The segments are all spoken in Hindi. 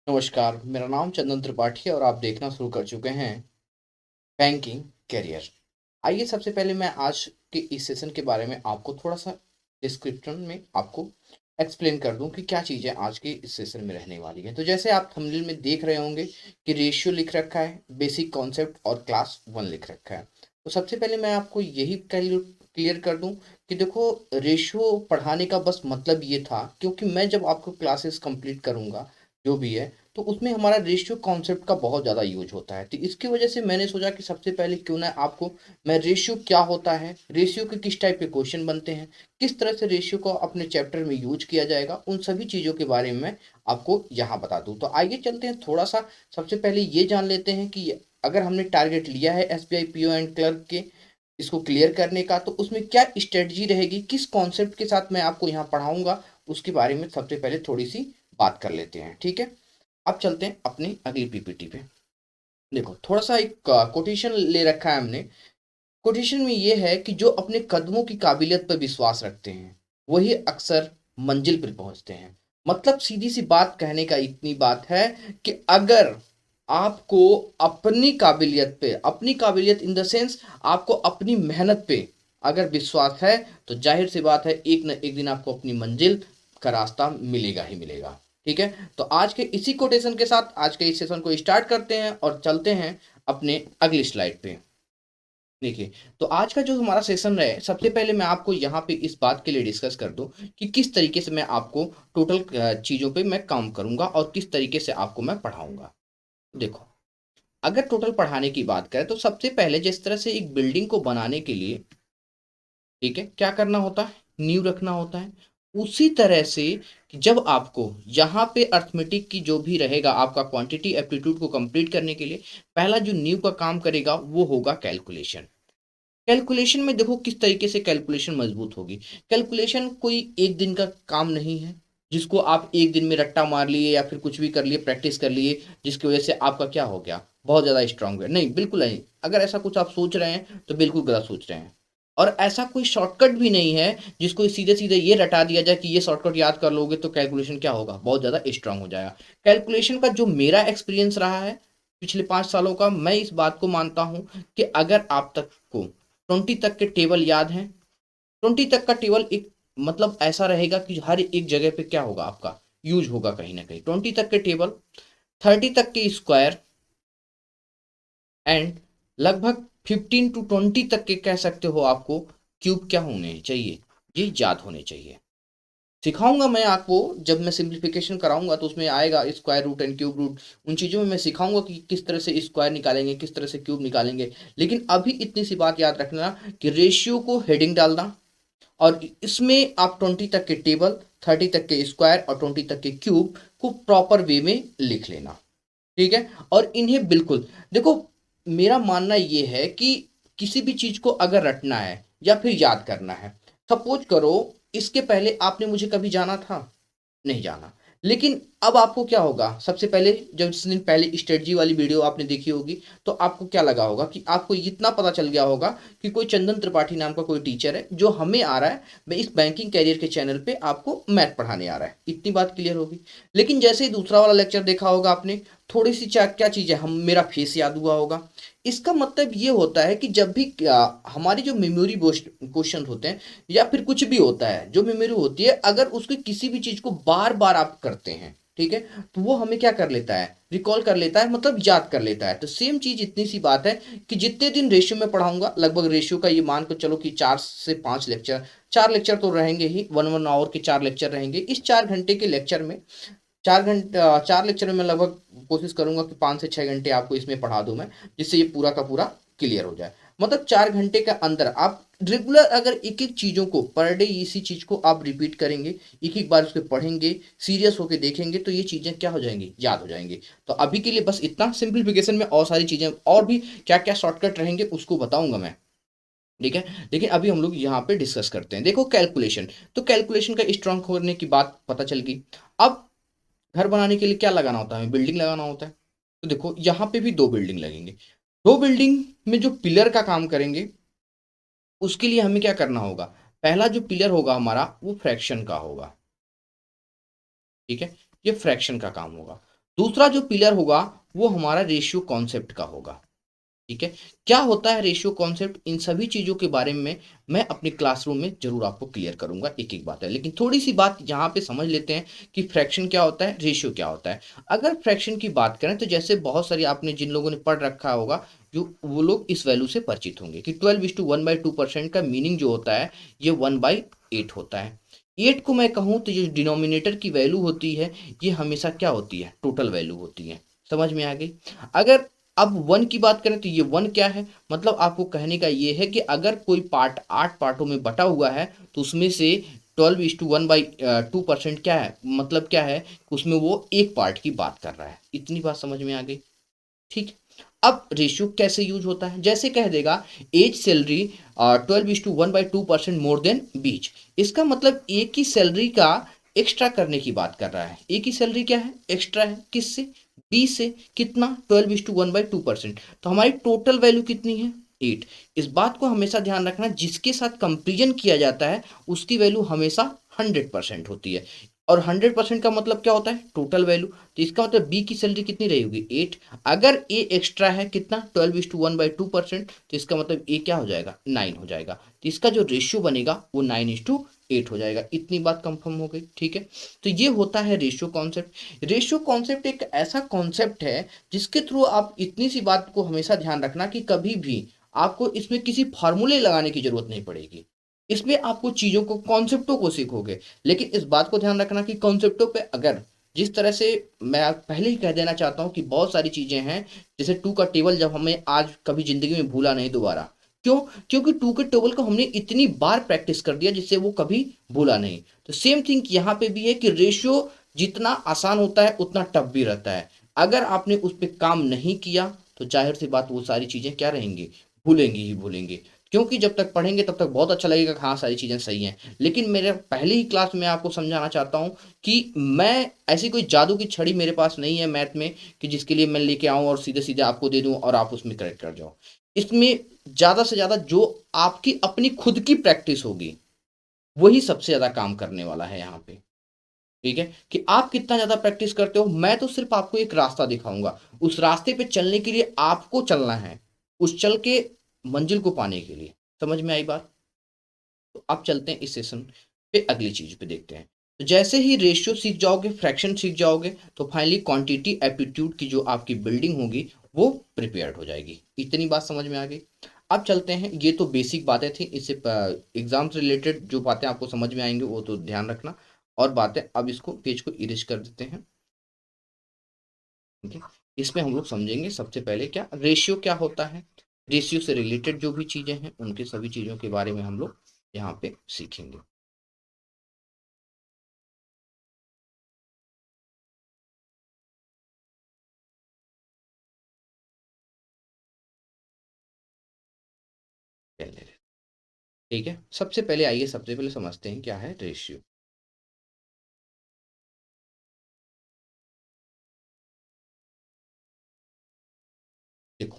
नमस्कार, मेरा नाम चंदन त्रिपाठी है और आप देखना शुरू कर चुके हैं बैंकिंग करियर। आइए सबसे पहले मैं आज के इस सेशन के बारे में आपको थोड़ा-सा डिस्क्रिप्शन में आपको एक्सप्लेन कर दूँ कि क्या चीज़ें आज के इस सेशन में रहने वाली हैं। तो जैसे आप थंबनेल में देख रहे होंगे कि रेशियो लिख रखा है, बेसिक कॉन्सेप्ट और क्लास 1 लिख रखा है। तो सबसे पहले मैं आपको यही क्लियर कर दूँ कि देखो रेशियो पढ़ाने का बस मतलब ये था क्योंकि मैं जब आपको क्लासेस कंप्लीट करूँगा, जो भी है तो उसमें हमारा रेशियो कॉन्सेप्ट का बहुत ज़्यादा यूज होता है। तो इसकी वजह से मैंने सोचा कि सबसे पहले क्यों ना आपको मैं रेशियो क्या होता है, रेशियो के किस टाइप के क्वेश्चन बनते हैं, किस तरह से रेशियो को अपने चैप्टर में यूज किया जाएगा, उन सभी चीज़ों के बारे में मैं आपको यहाँ बता दूँ। तो आइए चलते हैं थोड़ा-सा सबसे पहले ये जान लेते हैं कि अगर हमने टारगेट लिया है एसबीआई पीओ एंड क्लर्क के इसको क्लियर करने का, तो उसमें क्या स्ट्रेटजी रहेगी, किस कॉन्सेप्ट के साथ मैं आपको यहाँ पढ़ाऊँगा, उसके बारे में सबसे पहले थोड़ी-सी बात कर लेते हैं, ठीक है? अब चलते हैं अपनी अगली पीपीटी पे। देखो थोड़ा सा एक कोटेशन ले रखा है हमने। कोटेशन में ये है कि जो अपने कदमों की काबिलियत पर विश्वास रखते हैं वही अक्सर मंजिल पर पहुंचते हैं। मतलब सीधी सी बात कहने का इतनी बात है कि अगर आपको अपनी काबिलियत इन द सेंस आपको अपनी मेहनत पे अगर विश्वास है तो जाहिर सी बात है एक न एक दिन आपको अपनी मंजिल का रास्ता मिलेगा ही मिलेगा। ठीक है, तो आज के इसी कोटेशन के साथ आज के इस सेशन को स्टार्ट करते हैं और चलते हैं अपने अगली स्लाइड पे। देखिए, तो आज का जो हमारा सेशन है, सबसे पहले मैं आपको यहाँ पे इस बात के लिए डिस्कस कर दूँ कि किस तरीके से मैं आपको टोटल चीज़ों पे मैं काम करूँगा और किस तरीके से आपको मैं पढ़ाऊँगा। देखो, अगर टोटल पढ़ाने की बात करें तो सबसे पहले जिस तरह से एक बिल्डिंग को बनाने के लिए, ठीक है, क्या करना होता है? नींव रखना होता है। उसी तरह से कि जब आपको यहाँ पे अर्थमेटिक की जो भी रहेगा आपका क्वांटिटी एप्टीट्यूड को कंप्लीट करने के लिए पहला जो नींव का काम करेगा वो होगा कैलकुलेशन। कैलकुलेशन में देखो किस तरीके से कैलकुलेशन मजबूत होगी। कैलकुलेशन कोई एक दिन का काम नहीं है जिसको आप एक दिन में रट्टा मार लिए या फिर कुछ भी कर लिए, प्रैक्टिस कर लिए, जिसकी वजह से आपका क्या हो गया, बहुत ज़्यादा स्ट्रांग है। नहीं, बिल्कुल नहीं। अगर ऐसा कुछ आप सोच रहे हैं तो बिल्कुल गलत सोच रहे हैं। और ऐसा कोई शॉर्टकट भी नहीं है जिसको सीधे सीधे ये रटा दिया जाए कि ये शॉर्टकट याद कर लोगे तो कैलकुलेशन क्या होगा, बहुत ज़्यादा स्ट्रांग हो जाएगा। कैलकुलेशन का जो मेरा एक्सपीरियंस रहा है पिछले 5 सालों का, मैं इस बात को मानता हूँ कि अगर आप तक को 20 तक के टेबल याद हैं, 20 तक का टेबल एक मतलब ऐसा रहेगा कि हर एक जगह पे क्या होगा आपका यूज होगा कहीं ना कहीं। 20 तक के टेबल, 30 तक के स्क्वायर एंड लगभग 15 to 20 तक के कह सकते हो आपको क्यूब क्या होने चाहिए, ये याद होने चाहिए। सिखाऊंगा मैं आपको, जब मैं सिंप्लीफिकेशन कराऊंगा तो उसमें आएगा square root and cube root, उन चीज़ों में मैं सिखाऊंगा कि किस तरह से स्क्वायर निकालेंगे, किस तरह से क्यूब निकालेंगे। लेकिन अभी इतनी सी बात याद रखना कि रेशियो को हेडिंग डालना और इसमें आप 20 तक के टेबल, 30 तक के स्क्वायर और 20 तक के क्यूब को प्रॉपर वे में लिख लेना। ठीक है, और इन्हें बिल्कुल देखो, मेरा मानना ये है कि किसी भी चीज को अगर रटना है या फिर याद करना है, सपोज करो इसके पहले आपने मुझे कभी जाना था, नहीं जाना। लेकिन अब आपको क्या होगा, सबसे पहले जब जिस दिन पहले स्ट्रेटजी वाली वीडियो आपने देखी होगी तो आपको क्या लगा होगा कि आपको इतना पता चल गया होगा कि कोई चंदन त्रिपाठी नाम का कोई टीचर है जो हमें आ रहा है, मैं इस बैंकिंग कैरियर के चैनल पे आपको मैथ पढ़ाने आ रहा है, इतनी बात क्लियर होगी। लेकिन जैसे ही दूसरा वाला लेक्चर देखा होगा आपने, थोड़ी सी क्या चीज़ है, हम मेरा फेस याद हुआ होगा। इसका मतलब ये होता है कि जब भी हमारी जो मेमोरी क्वेश्चन होते हैं या फिर कुछ भी होता है जो मेमोरी होती है, अगर उसकी किसी भी चीज को बार बार आप करते हैं, ठीक है, तो वो हमें क्या कर लेता है, रिकॉल कर लेता है, मतलब याद कर लेता है। तो सेम चीज इतनी सी बात है कि जितने दिन रेशियो में पढ़ाऊंगा, लगभग रेशियो का ये मान कर चलो कि 4 से 5 लेक्चर, 4 लेक्चर तो रहेंगे ही, 1 1 आवर के 4 लेक्चर रहेंगे। इस 4 घंटे के लेक्चर में 4 लेक्चर में मैं लगभग कोशिश करूंगा कि 5 से 6 घंटे आपको इसमें पढ़ा दूं मैं, जिससे ये पूरा का पूरा क्लियर हो जाए। मतलब 4 घंटे के अंदर आप रेगुलर अगर एक एक चीजों को पर डे इसी चीज को आप रिपीट करेंगे, एक एक बार उसको पढ़ेंगे, सीरियस होकर देखेंगे, तो ये चीजें क्या हो जाएंगी, याद हो जाएंगी। तो अभी के लिए बस इतना, सिंप्लीफिकेशन में और सारी चीजें और भी क्या क्या शॉर्टकट रहेंगे उसको बताऊंगा मैं, ठीक है। लेकिन अभी हम लोग यहाँ पे डिस्कस करते हैं। देखो कैलकुलेशन, तो कैलकुलेशन का स्ट्रांग होने की बात पता चल गई। अब घर बनाने के लिए क्या लगाना होता है, हमें बिल्डिंग लगाना होता है। तो देखो यहाँ पे भी 2 बिल्डिंग लगेंगे। 2 बिल्डिंग में जो पिलर का काम करेंगे उसके लिए हमें क्या करना होगा, पहला जो पिलर होगा हमारा वो फ्रैक्शन का होगा, ठीक है, ये फ्रैक्शन का काम होगा। दूसरा जो पिलर होगा वो हमारा रेशियो कॉन्सेप्ट का होगा। ठीक है, क्या होता है रेशियो कॉन्सेप्ट, इन सभी चीजों के बारे में मैं अपने क्लासरूम में जरूर आपको क्लियर करूंगा, एक एक बात है। लेकिन थोड़ी सी बात यहाँ पे समझ लेते हैं कि फ्रैक्शन क्या होता है, रेशियो क्या होता है। अगर फ्रैक्शन की बात करें तो जैसे बहुत सारी आपने जिन लोगों ने पढ़ रखा होगा, जो वो लोग इस वैल्यू से परिचित होंगे कि 12:1/2% का मीनिंग जो होता है ये 1/8 होता है। 8 को मैं कहूँ तो ये डिनोमिनेटर की वैल्यू होती है, ये हमेशा क्या होती है, टोटल वैल्यू होती है। समझ में आ गई। अगर अब वन की बात करें तो ये वन क्या है, मतलब आपको कहने का ये है कि अगर कोई पार्ट 8 पार्टों में बटा हुआ है तो उसमें से 12:1/2% क्या है, मतलब क्या है, उसमें वो एक पार्ट की बात कर रहा है। इतनी बात समझ में आ गई। ठीक। अब रेशियो कैसे यूज होता है, जैसे कह देगा एज सैलरी 12:1/2% मोर देन बीच, इसका मतलब एक ही सैलरी का एक्स्ट्रा करने की बात कर रहा है। एक ही सैलरी क्या है, एक्स्ट्रा है, किससे, बी से। कितना, 12:1/2%। तो हमारी टोटल वैल्यू कितनी है, 8। इस बात को हमेशा ध्यान रखना, जिसके साथ कंपेरिजन किया जाता है उसकी वैल्यू हमेशा 100% होती है। और 100% का मतलब क्या होता है, टोटल वैल्यू। तो इसका मतलब बी की सैलरी कितनी रहेगी, 8। अगर ए एक्स्ट्रा है कितना, 12:1/2%, तो इसका मतलब ए क्या हो जाएगा, 9 हो जाएगा। तो इसका जो रेशियो बनेगा वो 9:8 हो जाएगा। इतनी बात कंफर्म हो गई। ठीक है, तो ये होता है रेशियो कॉन्सेप्ट। रेशियो कॉन्सेप्ट एक ऐसा कॉन्सेप्ट है जिसके थ्रू आप इतनी सी बात को हमेशा ध्यान रखना कि कभी भी आपको इसमें किसी फार्मूले लगाने की जरूरत नहीं पड़ेगी। इसमें आपको चीजों को, कॉन्सेप्टों को सीखोगे। लेकिन इस बात को ध्यान रखना कि कॉन्सेप्टों पे अगर जिस तरह से, मैं पहले ही कह देना चाहता हूँ कि बहुत सारी चीजें हैं, जैसे टू का टेबल जब हमें आज कभी जिंदगी में भूला नहीं दोबारा। क्यों, क्योंकि टू के टेबल को हमने इतनी बार प्रैक्टिस कर दिया जिससे वो कभी भूला नहीं। तो सेम थिंग यहाँ पे भी है कि रेशियो जितना आसान होता है उतना टफ भी रहता है। अगर आपने उस पर काम नहीं किया तो जाहिर सी बात वो सारी चीजें क्या रहेंगी, भूलेंगी ही भूलेंगे। क्योंकि जब तक पढ़ेंगे तब तक बहुत अच्छा लगेगा कि हाँ सारी चीज़ें सही हैं। लेकिन मेरे पहले ही क्लास में आपको समझाना चाहता हूँ कि मैं, ऐसी कोई जादू की छड़ी मेरे पास नहीं है मैथ में कि जिसके लिए मैं लेके आऊँ और सीधे सीधे आपको दे दूँ और आप उसमें करेक्ट कर जाओ। इसमें ज़्यादा से ज़्यादा जो आपकी अपनी खुद की प्रैक्टिस होगी वही सबसे ज़्यादा काम करने वाला है यहाँ पे। ठीक है, कि आप कितना ज़्यादा प्रैक्टिस करते हो। मैं तो सिर्फ आपको एक रास्ता दिखाऊंगा, उस रास्ते पे चलने के लिए आपको चलना है, उस चल के मंजिल को पाने के लिए। समझ में आई बात। तो अब चलते हैं इस सेशन पे अगली चीज पे देखते हैं। तो जैसे ही रेशियो सीख जाओगे, फ्रैक्शन सीख जाओगे, तो फाइनली क्वांटिटी एप्टीट्यूड की जो आपकी बिल्डिंग होगी वो प्रिपेयर्ड हो जाएगी। इतनी बात समझ में आ गई। अब चलते हैं, ये तो बेसिक बातें थी, इससे एग्जाम से रिलेटेड जो बातें आपको समझ में आएंगी वो तो ध्यान रखना। और बातें, अब इसको पेज को इरेज कर देते हैं। ठीक है, इसमें हम लोग समझेंगे सबसे पहले क्या रेशियो क्या होता है, रेशियो से रिलेटेड जो भी चीजें हैं उनके सभी चीजों के बारे में हम लोग यहाँ पे सीखेंगे। ठीक है, सबसे पहले आइए, सबसे पहले समझते हैं क्या है रेशियो। देखो,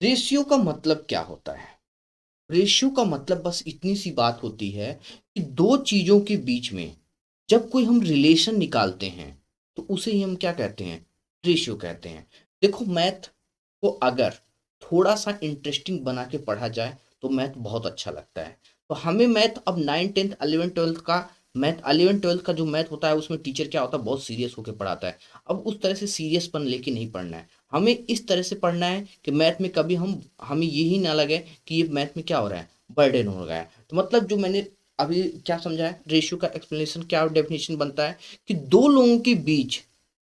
रेशियो का मतलब क्या होता है, रेशियो का मतलब बस इतनी सी बात होती है कि दो चीजों के बीच में जब कोई हम रिलेशन निकालते हैं तो उसे ही हम क्या कहते हैं, रेशियो कहते हैं। देखो, मैथ को अगर थोड़ा सा इंटरेस्टिंग बना के पढ़ा जाए तो मैथ बहुत अच्छा लगता है। तो हमें मैथ अब 9, 10, 11, 12 का मैथ, 11, 12 का जो मैथ होता है उसमें टीचर क्या होता है, बहुत सीरियस होकर पढ़ाता है। अब उस तरह से सीरियसपन लेके नहीं पढ़ना है, हमें इस तरह से पढ़ना है कि मैथ में कभी हमें यही ना लगे कि ये मैथ में क्या हो रहा है, बर्डन हो गया है। तो मतलब जो मैंने अभी क्या समझा है, रेशियो का एक्सप्लेनेशन क्या डेफिनेशन बनता है कि दो लोगों के बीच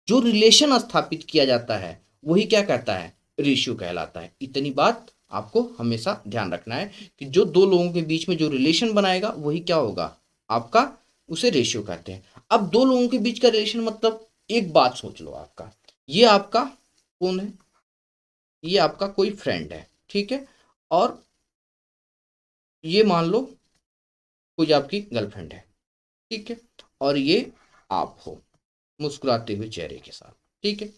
जो रिलेशन स्थापित किया जाता है वही क्या कहता है, रेशियो कहलाता है। इतनी बात आपको हमेशा ध्यान रखना है कि जो दो लोगों के बीच में जो रिलेशन बनाएगा वही क्या होगा आपका, उसे रेशियो कहते हैं। अब दो लोगों के बीच का रिलेशन मतलब, एक बात सोच लो, आपका ये आपका कौन है, ये आपका कोई फ्रेंड है, ठीक है। और ये मान लो कोई आपकी गर्लफ्रेंड है, ठीक है। और ये आप हो मुस्कुराते हुए चेहरे के साथ, ठीक है।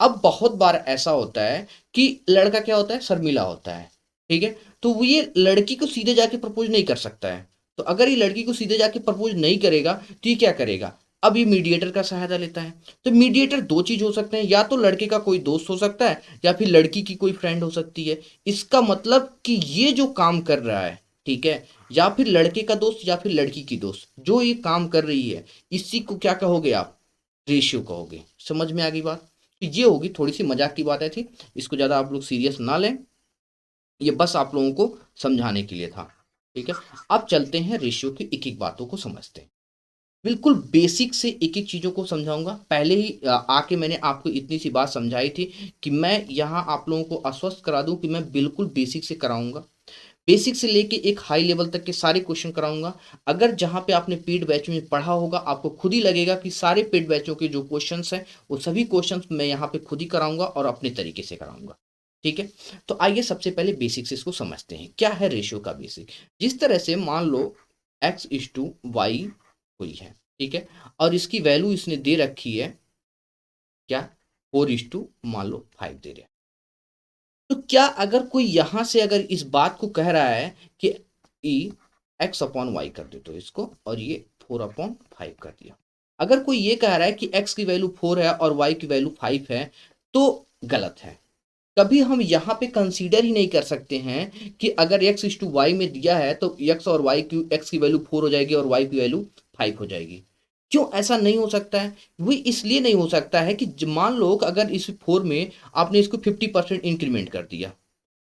अब बहुत बार ऐसा होता है कि लड़का क्या होता है, शर्मीला होता है, ठीक है। तो वो ये लड़की को सीधे जाके प्रपोज नहीं कर सकता है। तो अगर ये लड़की को सीधे जाके प्रपोज नहीं करेगा तो ये क्या करेगा, अब ये मीडिएटर का सहायता लेता है। तो मीडिएटर दो चीज हो सकते हैं, या तो लड़के का कोई दोस्त हो सकता है या फिर लड़की की कोई फ्रेंड हो सकती है। इसका मतलब कि ये जो काम कर रहा है, ठीक है, या फिर लड़के का दोस्त या फिर लड़की की दोस्त जो ये काम कर रही है, इसी को क्या कहोगे आप, रेशियो कहोगे। समझ में आ गई बात। तो ये होगी, थोड़ी सी मजाक की बातें थी, इसको ज़्यादा आप लोग सीरियस ना लें, ये बस आप लोगों को समझाने के लिए था। ठीक है, अब चलते हैं रेशियो की एक एक बातों को समझते हैं। बिल्कुल बेसिक से एक एक चीज़ों को समझाऊंगा। पहले ही आके मैंने आपको इतनी सी बात समझाई थी कि मैं यहाँ आप लोगों को आश्वस्त करा दूं कि मैं बिल्कुल बेसिक से कराऊंगा, बेसिक से लेके एक हाई लेवल तक के सारे क्वेश्चन कराऊंगा। अगर जहाँ पे आपने पेड बैच में पढ़ा होगा आपको खुद ही लगेगा कि सारे पेड बैचों के जो क्वेश्चंस हैं वो सभी क्वेश्चंस मैं यहाँ पे खुद ही कराऊंगा और अपने तरीके से कराऊंगा। ठीक है, तो आइए सबसे पहले बेसिक से इसको समझते हैं। क्या है रेशियो का बेसिक? जिस तरह से मान लो x/y हुई है, ठीक है, और इसकी वैल्यू इसने दे रखी है क्या, 4 मान लो 5 दे रहा है। तो क्या अगर कोई यहां से अगर इस बात को कह रहा है कि ई x/y कर दे तो इसको, और ये 4/5 कर दिया। अगर कोई ये कह रहा है कि x की वैल्यू 4 है और y की वैल्यू 5 है, तो गलत है। कभी हम यहाँ पे कंसीडर ही नहीं कर सकते हैं कि अगर x/y में दिया है तो x और y की, x की वैल्यू 4 हो जाएगी और y की वैल्यू 5 हो जाएगी। क्यों ऐसा नहीं हो सकता है? वो इसलिए नहीं हो सकता है कि मान लो कि अगर इस 4 में आपने इसको 50% इंक्रीमेंट कर दिया,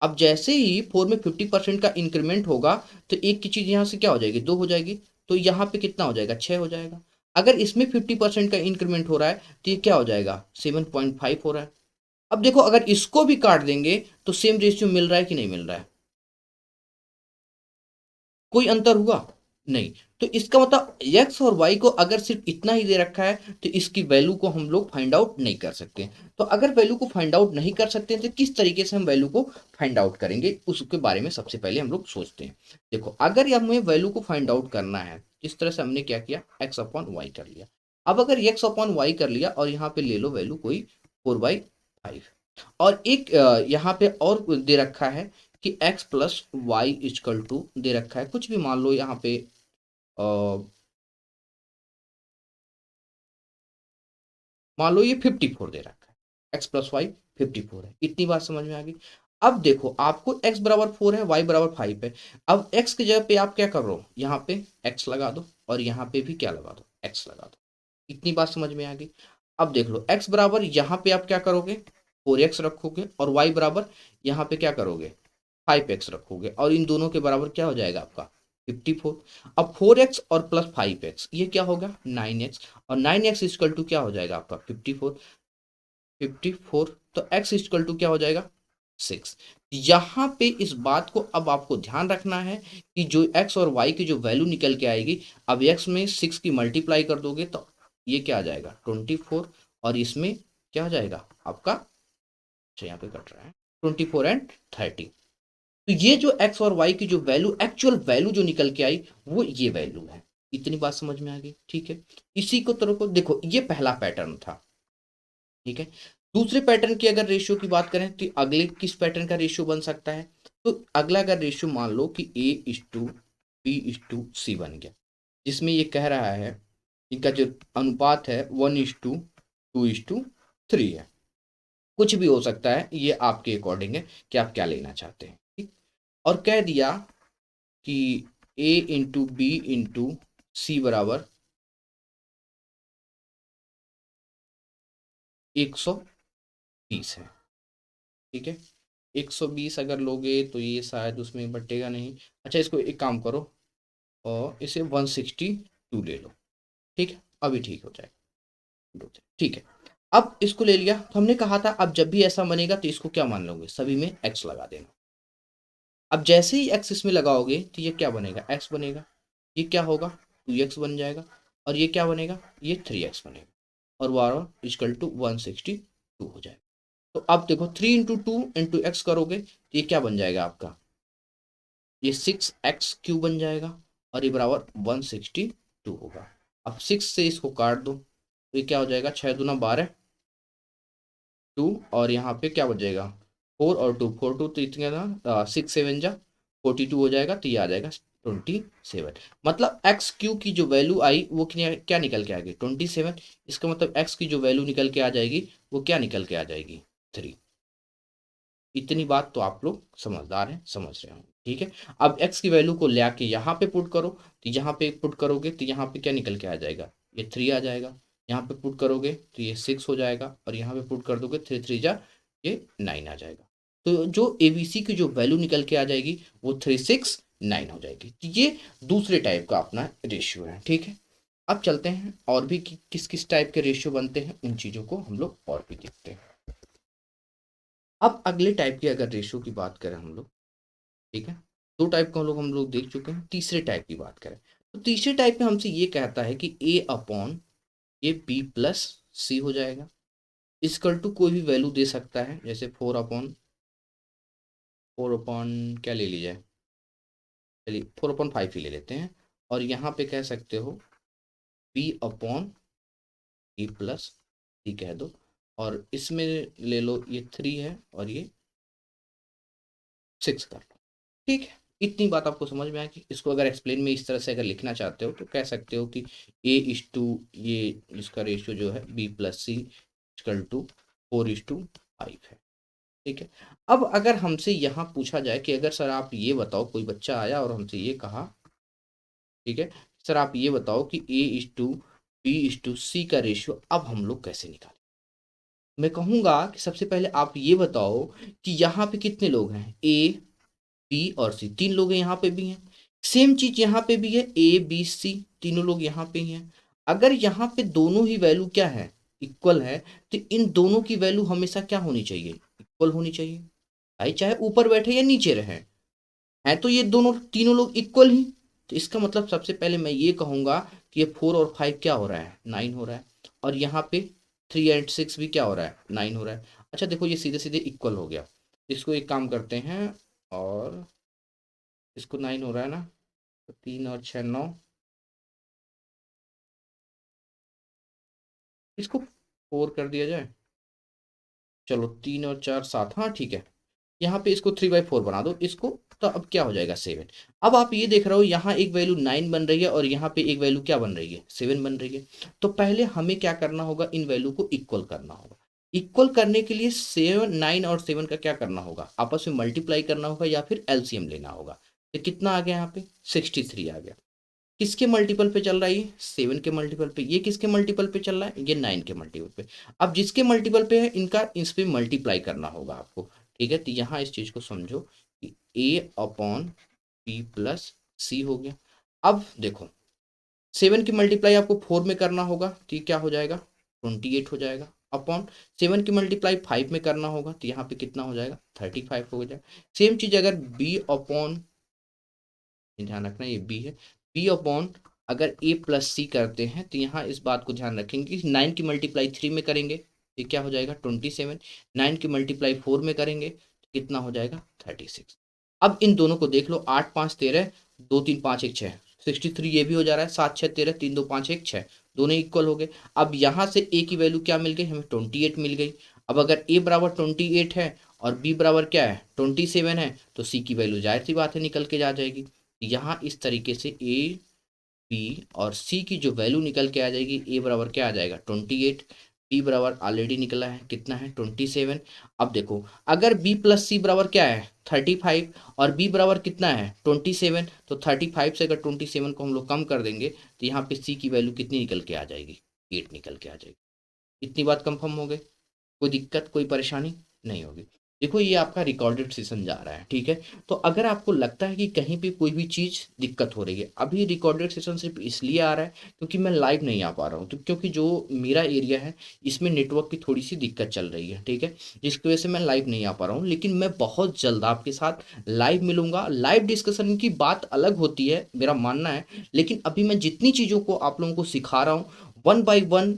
अब जैसे ही 4 में 50% का इंक्रीमेंट होगा तो एक की चीज़ यहाँ से क्या हो जाएगी, 2 हो जाएगी, तो यहाँ पे कितना हो जाएगा, 6 हो जाएगा। अगर इसमें 50% का इंक्रीमेंट हो रहा है तो ये क्या हो जाएगा, 7.5 हो रहा है। अब देखो अगर इसको भी काट देंगे तो सेम रेशियो मिल रहा है कि नहीं मिल रहा है, कोई अंतर हुआ नहीं। तो इसका मतलब x और y को अगर सिर्फ इतना ही दे रखा है तो इसकी वैल्यू को हम लोग फाइंड आउट नहीं कर सकते। तो अगर वैल्यू को फाइंड आउट नहीं कर सकते तो किस तरीके से हम वैल्यू को फाइंड आउट करेंगे उसके बारे में सबसे पहले हम लोग सोचते हैं। देखो अगर हमें वैल्यू को फाइंड आउट करना है, इस तरह से हमने क्या किया, x/y कर लिया। अब अगर x/y कर लिया और यहाँ पे ले लो वैल्यू कोई 4/5, और एक यहाँ पे और दे रखा है कि x+y दे रखा है कुछ भी, मान लो यहाँ पे मान लो ये 54 दे रखा है, x+y 54 है। इतनी बात समझ में आ गई। अब देखो आपको x बराबर 4 है, y बराबर 5 है। अब x की जगह पे आप क्या कर रहे हो, यहाँ पे x लगा दो और यहाँ पे भी क्या लगा दो, x लगा दो। इतनी बात समझ में आ गई। अब देख लो x बराबर यहाँ पे आप क्या करोगे, 4x रखोगे, और y बराबर यहाँ पे क्या करोगे, 5x रखोगे, और इन दोनों के बराबर क्या हो जाएगा आपका, 54। अब 4x और प्लस 5x ये क्या होगा, 9x, और 9x इक्वल टू क्या हो जाएगा आपका 54। 54 तो x इक्वल टू क्या हो जाएगा 6। यहाँ पे इस बात को अब आपको ध्यान रखना है कि जो x और y की जो वैल्यू निकल के आएगी, अब x में 6 की मल्टीप्लाई कर दोगे तो ये क्या आ जाएगा 24, और इसमें क्या हो जाएगा आपका, अच्छा यहाँ पे कट रहा है, 24 एंड 30। तो ये जो x और y की जो वैल्यू, एक्चुअल वैल्यू जो निकल के आई वो ये वैल्यू है। इतनी बात समझ में आ गई, ठीक है। इसी को तरह को देखो, ये पहला पैटर्न था, ठीक है। दूसरे पैटर्न की अगर रेशियो की बात करें तो अगले किस पैटर्न का रेशियो बन सकता है, तो अगला अगर रेशियो मान लो कि A/B/C बन गया, जिसमें ये कह रहा है इनका जो अनुपात है 1:2:3 है। कुछ भी हो सकता है, ये आपके अकॉर्डिंग है कि आप क्या लेना चाहते हैं, ठीक। और कह दिया कि A/B/C बराबर 120 है, ठीक है। 120 अगर लोगे तो ये शायद उसमें बटेगा नहीं। अच्छा इसको एक काम करो और इसे 162 ले लो, ठीक है, अभी ठीक हो जाएगा, ठीक है। अब इसको ले लिया तो हमने कहा था अब जब भी ऐसा बनेगा तो इसको क्या मान लोगे, सभी में x लगा देना। अब जैसे ही x इसमें लगाओगे तो ये क्या बनेगा, x बनेगा, ये क्या होगा 2x बन जाएगा, और ये क्या बनेगा, ये 3x बनेगा, और वार इक्वल टू 162 हो जाएगा। तो अब देखो 3 × 2 × x करोगे तो ये क्या बन जाएगा आपका, ये 6x³ बन जाएगा, और ये बराबर 162 होगा। अब 6 से इसको काट दो तो ये क्या हो जाएगा, 6×2 = 12, 2, और यहाँ पे क्या बचेगा 4 और 2 4 2 तो इतने ना 6 7 जा 42 हो जाएगा, तो ये आ जाएगा 27। मतलब एक्स क्यू की जो वैल्यू आई वो क्या निकल के आ गई 27। इसका मतलब एक्स की जो वैल्यू निकल के आ जाएगी वो क्या निकल के आ जाएगी 3। इतनी बात तो आप लोग समझदार हैं, समझ रहे हो, ठीक है। अब x की वैल्यू को ले आके यहाँ पे पुट करो, तो यहाँ पे पुट करोगे तो यहाँ पे क्या निकल के आ जाएगा, ये 3 आ जाएगा। यहाँ पे पुट करोगे तो ये 6 हो जाएगा, और यहाँ पे पुट कर दोगे 3 3 जा ये 9 आ जाएगा। तो जो ABC की जो वैल्यू निकल के आ जाएगी वो 369 हो जाएगी। तो ये दूसरे टाइप का अपना रेशियो है, ठीक है। अब चलते हैं और भी किस किस टाइप के रेशियो बनते हैं, उन चीज़ों को हम लोग और भी देखते हैं। अब अगले टाइप की अगर रेशियो की बात करें हम लोग, ठीक है, 2 टाइप का हम लोग देख चुके हैं। तीसरे टाइप की बात करें तो तीसरे टाइप में हमसे ये कहता है कि ए अपॉन ये बी प्लस सी हो जाएगा, इसकल टू कोई भी वैल्यू दे सकता है, जैसे 4 अपॉन क्या ले लीजिए, चलिए 4/5 ही ले लेते हैं। और यहाँ पे कह सकते हो बी अपॉन ई प्लस सी कह दो, और इसमें ले लो ये 3 है और ये 6 कर लो, ठीक है। इतनी बात आपको समझ में आएगी। इसको अगर एक्सप्लेन में इस तरह से अगर लिखना चाहते हो तो कह सकते हो कि A:2 ये इसका रेशियो जो है B plus C equal to 4:5 है, ठीक है। अब अगर हमसे यहाँ पूछा जाए कि अगर सर आप ये बताओ, कोई बच्चा आया और हमसे ये कहा, ठीक है, सर आप ये बताओ कि A:B:C का रेशियो अब हम लोग कैसे निकालें। मैं कहूँगा कि सबसे पहले आप ये बताओ कि यहाँ पे कितने लोग हैं, A बी और सी, 3 लोग हैं, यहाँ पे भी हैं। सेम चीज यहाँ पे भी है, A B C तीनों लोग यहाँ पे ही हैं। अगर यहाँ पे दोनों ही वैल्यू क्या है, इक्वल है, तो इन दोनों की वैल्यू हमेशा क्या होनी चाहिए, इक्वल होनी चाहिए। भाई चाहे ऊपर बैठे या नीचे रहे, हैं तो ये दोनों तीनों लोग इक्वल ही। तो इसका मतलब सबसे पहले मैं ये कहूंगा कि ये 4 और 5 क्या हो रहा है, 9 हो रहा है। और यहाँ पे 3 एंड 6 भी क्या हो रहा है, 9 हो रहा है। अच्छा देखो ये सीधे सीधे इक्वल हो गया। इसको एक काम करते हैं, और इसको 9 हो रहा है ना, तो 3 और 6 9, इसको 4 कर दिया जाए, चलो 3 और 4 7, हाँ ठीक है। यहाँ पे इसको 3/4 बना दो इसको, तो अब क्या हो जाएगा 7। अब आप ये देख रहे हो यहाँ एक वैल्यू 9 बन रही है और यहाँ पे एक वैल्यू क्या बन रही है, 7 बन रही है। तो पहले हमें क्या करना होगा, इन वैल्यू को इक्वल करना होगा। इक्वल करने के लिए 9 और 7 का क्या करना होगा, आपस में मल्टीप्लाई करना होगा या फिर एलसीएम लेना होगा। तो कितना आ गया यहाँ पे 63 आ गया। किसके मल्टीपल पे चल रहा है, ये 7 के मल्टीपल पे। ये किसके मल्टीपल पे चल रहा है, ये 9 के मल्टीपल पे। अब जिसके मल्टीपल पे है इनका इस पे मल्टीप्लाई करना होगा आपको, ठीक है। तो यहाँ इस चीज को समझो कि A/B+C हो गया। अब देखो 7 की मल्टीप्लाई आपको 4 में करना होगा, तो ये क्या हो जाएगा 28 हो जाएगा। अपॉन 7 की मल्टीप्लाई 5 में करना होगा, तो यहाँ पे कितना हो जाएगा 35 हो जाएगा। सेम चीज अगर B/, ध्यान रखना ये बी है, बी अपॉन अगर A+C करते हैं तो यहाँ इस बात को ध्यान रखेंगे कि 9 की मल्टीप्लाई 3 में करेंगे तो क्या हो जाएगा 27। 9 की मल्टीप्लाई 4 में करेंगे तो कितना हो जाएगा 36। अब इन दोनों को देख लो, 8 5 13, 2 3 5 1 6, 63 ये भी हो जा रहा है, 7 6 13, 3 2 5 1 6, दोनों इक्वल हो गए। अब यहाँ से ए की वैल्यू क्या मिल गई हमें 28 मिल गई। अब अगर ए बराबर 28 है और बी बराबर क्या है 27 है, तो सी की वैल्यू जाहिर सी बात है निकल के जा जाएगी। यहाँ इस तरीके से ए बी और सी की जो वैल्यू निकल के आ जाएगी, ए बराबर क्या आ जाएगा 28, बी बराबर ऑलरेडी निकला है कितना है 27। अब देखो अगर बी प्लस सी बराबर क्या है 35 और बी बराबर कितना है 27, तो 35 से अगर 27 को हम लोग कम कर देंगे तो यहाँ पे सी की वैल्यू कितनी निकल के आ जाएगी 8 निकल के आ जाएगी। इतनी बात कंफर्म हो गई, कोई दिक्कत कोई परेशानी नहीं होगी। देखो ये आपका रिकॉर्डेड सेशन जा रहा है, ठीक है। तो अगर आपको लगता है कि कहीं पे कोई भी चीज़ दिक्कत हो रही है, अभी रिकॉर्डेड सेशन सिर्फ इसलिए आ रहा है क्योंकि मैं लाइव नहीं आ पा रहा हूँ, तो क्योंकि जो मेरा एरिया है इसमें नेटवर्क की थोड़ी सी दिक्कत चल रही है, ठीक है, जिसकी वजह से मैं लाइव नहीं आ पा रहा हूँ। लेकिन मैं बहुत जल्द आपके साथ लाइव मिलूंगा। लाइव डिस्कशन की बात अलग होती है मेरा मानना है, लेकिन अभी मैं जितनी चीज़ों को आप लोगों को सिखा रहा हूँ 1 बाई 1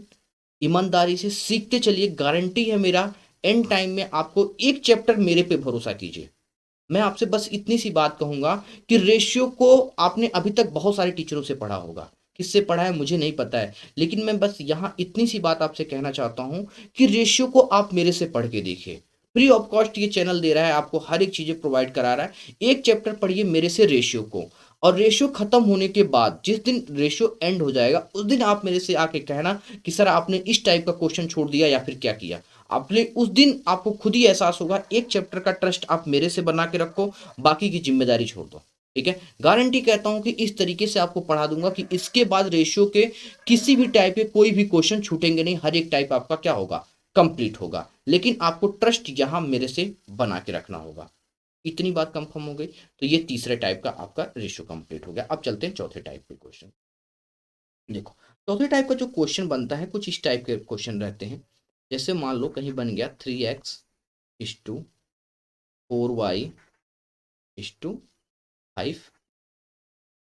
ईमानदारी से सीखते चलिए, गारंटी है मेरा एंड टाइम में आपको एक चैप्टर मेरे पे भरोसा कीजिए। मैं आपसे बस इतनी सी बात कहूंगा कि रेशियो को आपने अभी तक बहुत सारे टीचरों से पढ़ा होगा, किससे पढ़ा है मुझे नहीं पता है, लेकिन मैं बस यहाँ इतनी सी बात आपसे कहना चाहता हूँ कि रेशियो को आप मेरे से पढ़ के देखिए। फ्री ऑफ कॉस्ट ये चैनल दे रहा है आपको, हर एक चीज़ें प्रोवाइड करा रहा है। एक चैप्टर पढ़िए मेरे से रेशियो को, और रेशियो खत्म होने के बाद जिस दिन रेशियो एंड हो जाएगा उस दिन आप मेरे से आके कहना कि सर आपने इस टाइप का क्वेश्चन छोड़ दिया या फिर क्या किया। आपने उस दिन आपको खुद ही एहसास होगा, एक चैप्टर का ट्रस्ट आप मेरे से बना के रखो, बाकी की जिम्मेदारी छोड़ दो। ठीक है, गारंटी कहता हूं कि इस तरीके से आपको पढ़ा दूंगा कि इसके बाद रेशियो के किसी भी टाइप के कोई भी क्वेश्चन छूटेंगे नहीं, हर एक टाइप आपका क्या होगा, कंप्लीट होगा। लेकिन आपको ट्रस्ट यहां मेरे से बना के रखना होगा। इतनी बात कंफर्म हो गई। तो ये तीसरे टाइप का आपका रेशियो कंप्लीट हो गया। अब चलते हैं चौथे टाइप के क्वेश्चन। देखो, चौथे टाइप का जो क्वेश्चन बनता है कुछ इस टाइप के क्वेश्चन रहते हैं। जैसे मान लो कहीं बन गया 3x/4y/5,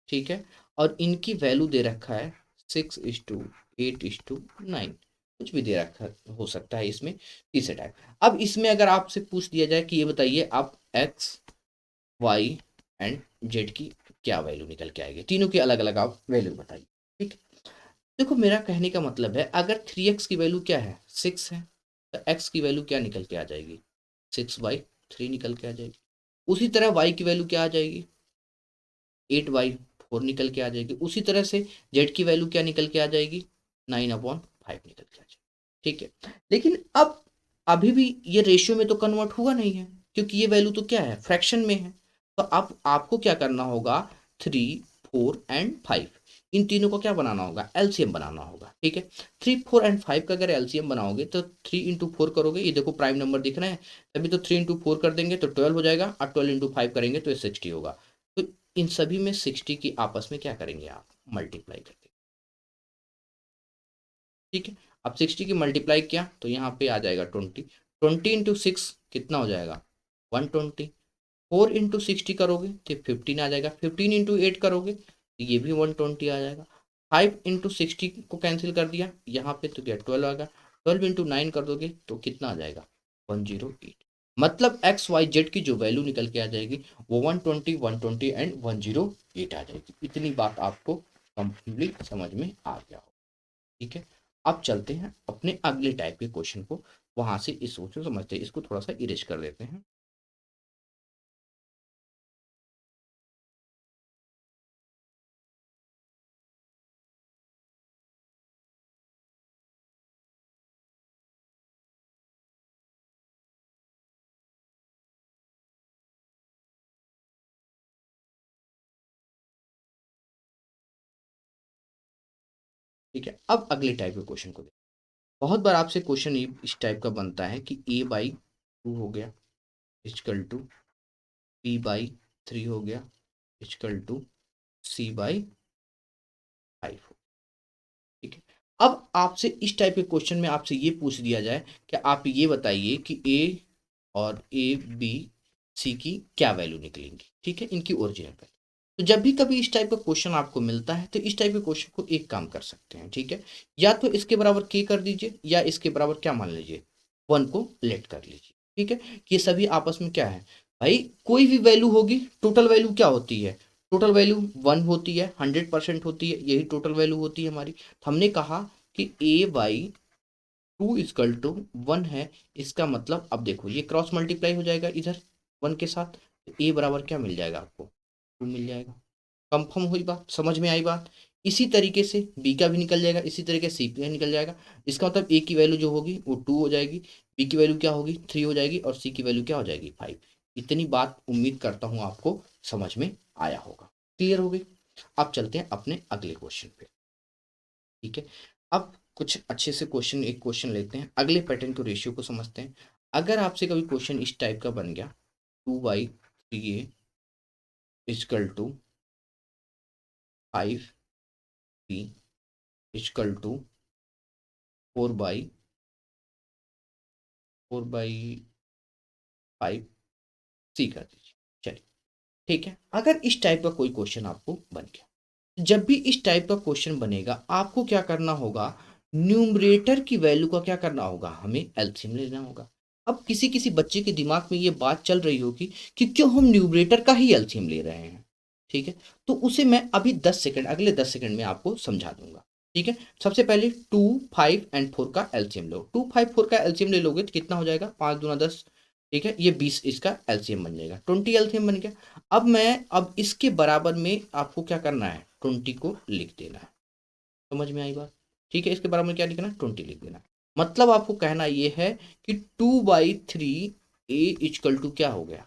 ठीक है, और इनकी वैल्यू दे रखा है 6:8:9, कुछ भी दे रखा हो सकता है इसमें, तीसरे टाइप। अब इसमें अगर आपसे पूछ दिया जाए कि ये बताइए आप x y एंड z की क्या वैल्यू निकल के आएगी, तीनों की अलग अलग आप वैल्यू बताइए। ठीक है, देखो मेरा कहने का मतलब है अगर 3x की वैल्यू क्या है, 6 है, तो x की वैल्यू क्या निकल के आ जाएगी, 6/3 निकल के आ जाएगी। उसी तरह y की वैल्यू क्या आ जाएगी, 8/4 निकल के आ जाएगी। उसी तरह से z की वैल्यू क्या निकल के आ जाएगी, 9/5 निकल के आ जाएगी। ठीक है, लेकिन अब अभी भी ये रेशियो में तो कन्वर्ट हुआ नहीं है, क्योंकि ये वैल्यू तो क्या है, फ्रैक्शन में है। तो अब आपको क्या करना होगा, 3, 4 एंड 5, इन तीनों को क्या बनाना होगा, एलसीएम बनाना होगा। ठीक है, 3, 4 एंड 5 का अगर एलसीएम बनाओगे तो 3 × 4 करोगे, ये देखो प्राइम नंबर दिख रहे हैं, तभी तो 3 × 4 कर देंगे तो 12 हो जाएगा, और 12 × 5 करेंगे तो ये 60 होगा। तो इन सभी में 60 की आपस में क्या करेंगे आप, मल्टीप्लाई कर देंगे। ठीक है, अब 60 की मल्टीप्लाई किया तो यहाँ पे आ जाएगा 20, 20 × 6 कितना हो जाएगा, 120। 4 × 60 करोगे तो 15 आ जाएगा, 15 × 8 करोगे तो ये भी 120 आ जाएगा। 5 × 60 को कैंसिल कर दिया यहाँ पे तो क्या 12 आ गया, 12 × 9 कर दोगे तो कितना आ जाएगा, 108। मतलब एक्स वाई जेड की जो वैल्यू निकल के आ जाएगी वो 120, 120 एंड 108 आ जाएगी। इतनी बात आपको कंप्लीट समझ में आ गया हो। ठीक है, अब चलते हैं अपने अगले टाइप के क्वेश्चन को, वहां से इस सोच को समझते हैं, इसको थोड़ा सा इरेज कर देते हैं। ठीक है, अब अगले टाइप के क्वेश्चन को देखते हैं। बहुत बार आपसे क्वेश्चन इस टाइप का बनता है कि a/2 हो गया इक्वल टू b/3 हो गया इक्वल टू c/5 हो। ठीक है, अब आपसे इस टाइप के क्वेश्चन में आपसे ये पूछ दिया जाए कि आप ये बताइए कि a और a b c की क्या वैल्यू निकलेंगी। ठीक है, इनकी ओरिजिनल वैल्यू। तो जब भी कभी इस टाइप का क्वेश्चन आपको मिलता है तो इस टाइप के क्वेश्चन को एक काम कर सकते हैं। ठीक है, या तो इसके बराबर के कर दीजिए या इसके बराबर क्या मान लीजिए, 1 को लेट कर लीजिए। ठीक है, कि ये सभी आपस में क्या है भाई, कोई भी वैल्यू होगी, टोटल वैल्यू क्या होती है, टोटल वैल्यू 1 होती है, 100% होती है, यही टोटल वैल्यू होती है हमारी। तो हमने कहा कि a/2 इक्वल टू 1 है। इसका मतलब अब देखो ये क्रॉस मल्टीप्लाई हो जाएगा इधर 1 के साथ, तो a बराबर क्या मिल जाएगा आपको, 2 मिल जाएगा। कंफर्म हुई बात, समझ में आई बात। इसी तरीके से बी का भी निकल जाएगा, इसी तरीके से सी का निकल जाएगा। इसका मतलब ए की वैल्यू जो होगी वो 2 हो जाएगी, बी की वैल्यू क्या होगी 3 हो जाएगी, और सी की वैल्यू क्या हो जाएगी 5। इतनी बात उम्मीद करता हूँ आपको समझ में आया होगा, क्लियर हो गई। अब चलते हैं अपने अगले क्वेश्चन पे। ठीक है, अब कुछ अच्छे से क्वेश्चन, एक क्वेश्चन लेते हैं, अगले पैटर्न को रेशियो को समझते हैं। अगर आपसे कभी क्वेश्चन इस टाइप का बन गया 2/3a equal to 5b equal to 4/5 C कर दीजिए। चलिए, ठीक है, अगर इस टाइप का कोई क्वेश्चन आपको बन गया, जब भी इस टाइप का क्वेश्चन बनेगा आपको क्या करना होगा, न्यूमरेटर की वैल्यू का क्या करना होगा, हमें एलसीएम लेना होगा। अब किसी किसी बच्चे के दिमाग में ये बात चल रही होगी कि क्यों हम न्यूमरेटर का ही एलसीएम ले रहे हैं। ठीक है, तो उसे मैं अभी 10 सेकंड, अगले 10 सेकंड में आपको समझा दूंगा। ठीक है, सबसे पहले 2, 5 एंड 4 का एलसीएम लो। 2, 5, 4 का एलसीएम ले लोगे तो कितना हो जाएगा, 5 दूना 10, ठीक है, ये 20 इसका एलसीएम बन जाएगा, 20 एलसीएम बन गया। अब इसके बराबर में आपको क्या करना है, 20 को लिख देना है। समझ में आई बात? ठीक है, इसके बराबर में क्या लिखना है, 20 लिख देना है। मतलब आपको कहना ये है कि 2/3 ए इक्वल टू क्या हो गया,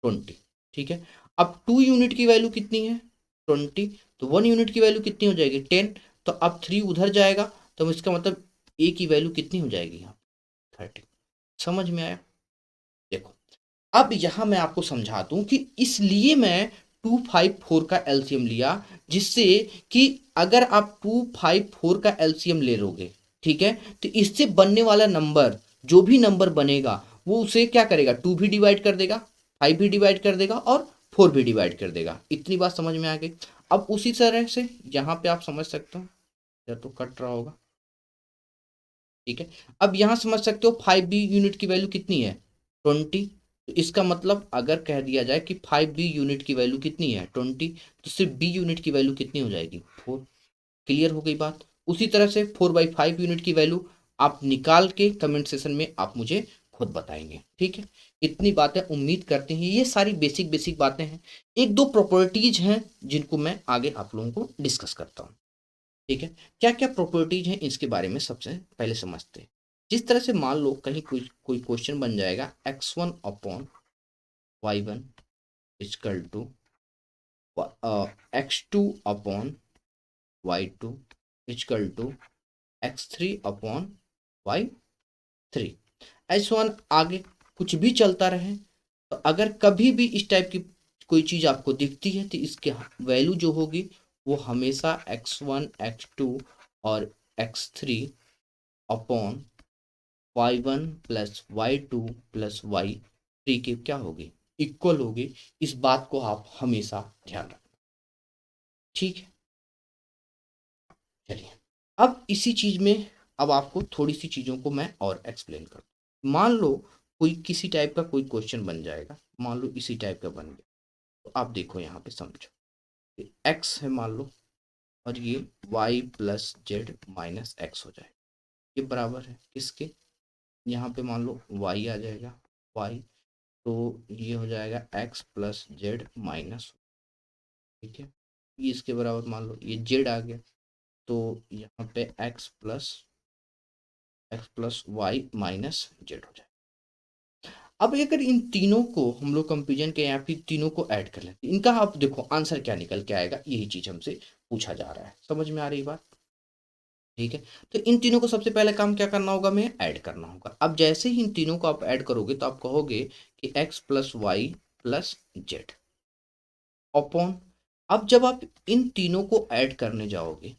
20। ठीक है, अब 2 यूनिट की वैल्यू कितनी है, 20, तो 1 यूनिट की वैल्यू कितनी हो जाएगी, 10। तो अब 3 उधर जाएगा, तो इसका मतलब ए की वैल्यू कितनी हो जाएगी यहाँ, 30। समझ में आया? देखो, अब यहां मैं आपको समझा दूं कि इसलिए मैं 254 का एलसीएम लिया, जिससे कि अगर आप 254 का एलसीएम ले लोगे, ठीक है, तो इससे बनने वाला नंबर, जो भी नंबर बनेगा वो उसे क्या करेगा, 2 भी डिवाइड कर देगा, 5 भी डिवाइड कर देगा और 4 भी डिवाइड कर देगा। इतनी बात समझ में आ गई? अब उसी तरह से यहाँ पे आप समझ सकते हो, या तो कट रहा होगा, ठीक है। अब यहाँ समझ सकते हो 5b यूनिट की वैल्यू कितनी है, 20। तो इसका मतलब अगर कह दिया जाए कि 5b यूनिट की वैल्यू कितनी है, 20, तो सिर्फ b यूनिट की वैल्यू कितनी हो जाएगी, 4। क्लियर हो गई बात? उसी तरह से 4/5 यूनिट की वैल्यू आप निकाल के कमेंट सेशन में आप मुझे खुद बताएंगे, ठीक है। इतनी बातें उम्मीद करते हैं, ये सारी बेसिक बेसिक बातें हैं। एक दो प्रॉपर्टीज हैं जिनको मैं आगे आप लोगों को डिस्कस करता हूँ, ठीक है। क्या क्या प्रॉपर्टीज हैं इसके बारे में सबसे पहले समझते हैं। जिस तरह से मान लो कहीं कोई कोई क्वेश्चन बन जाएगा, x1/y1 equal to x2/y2 equal to x3/y3। S1 आगे कुछ भी चलता रहे, तो अगर कभी भी इस टाइप की कोई चीज आपको दिखती है, तो इसके वैल्यू जो होगी वो हमेशा x1 x2 और x3 upon y1 plus y2 plus y3 की क्या होगी, इक्वल होगी। इस बात को आप हमेशा ध्यान रखना, ठीक है। चलिए, अब इसी चीज में अब आपको थोड़ी सी चीजों को मैं और एक्सप्लेन करूँ। मान लो कोई किसी टाइप का कोई क्वेश्चन बन जाएगा, मान लो इसी टाइप का बन गया, तो आप देखो यहाँ पे समझो, एक्स है मान लो, और ये y plus Z minus x हो जाएगा, ये बराबर है किसके, यहाँ पे मान लो y आ जाएगा, y, तो ये हो जाएगा x प्लस जेड माइनस, ठीक है। ये इसके बराबर मान लो ये z आ गया, तो यहाँ पे x plus Y minus Z हो जाए। अब अगर इन तीनों को हम लोग कंपेरिजन के या फिर तीनों को ऐड कर लेते, इनका आप देखो आंसर क्या निकल के आएगा, यही चीज हमसे पूछा जा रहा है। समझ में आ रही बात? ठीक है, तो इन तीनों को सबसे पहले काम क्या करना होगा, हमें ऐड करना होगा। अब जैसे ही इन तीनों को आप ऐड करोगे, तो आप कहोगे कि x plus Y plus Z upon, अब जब आप इन तीनों को ऐड करने जाओगे,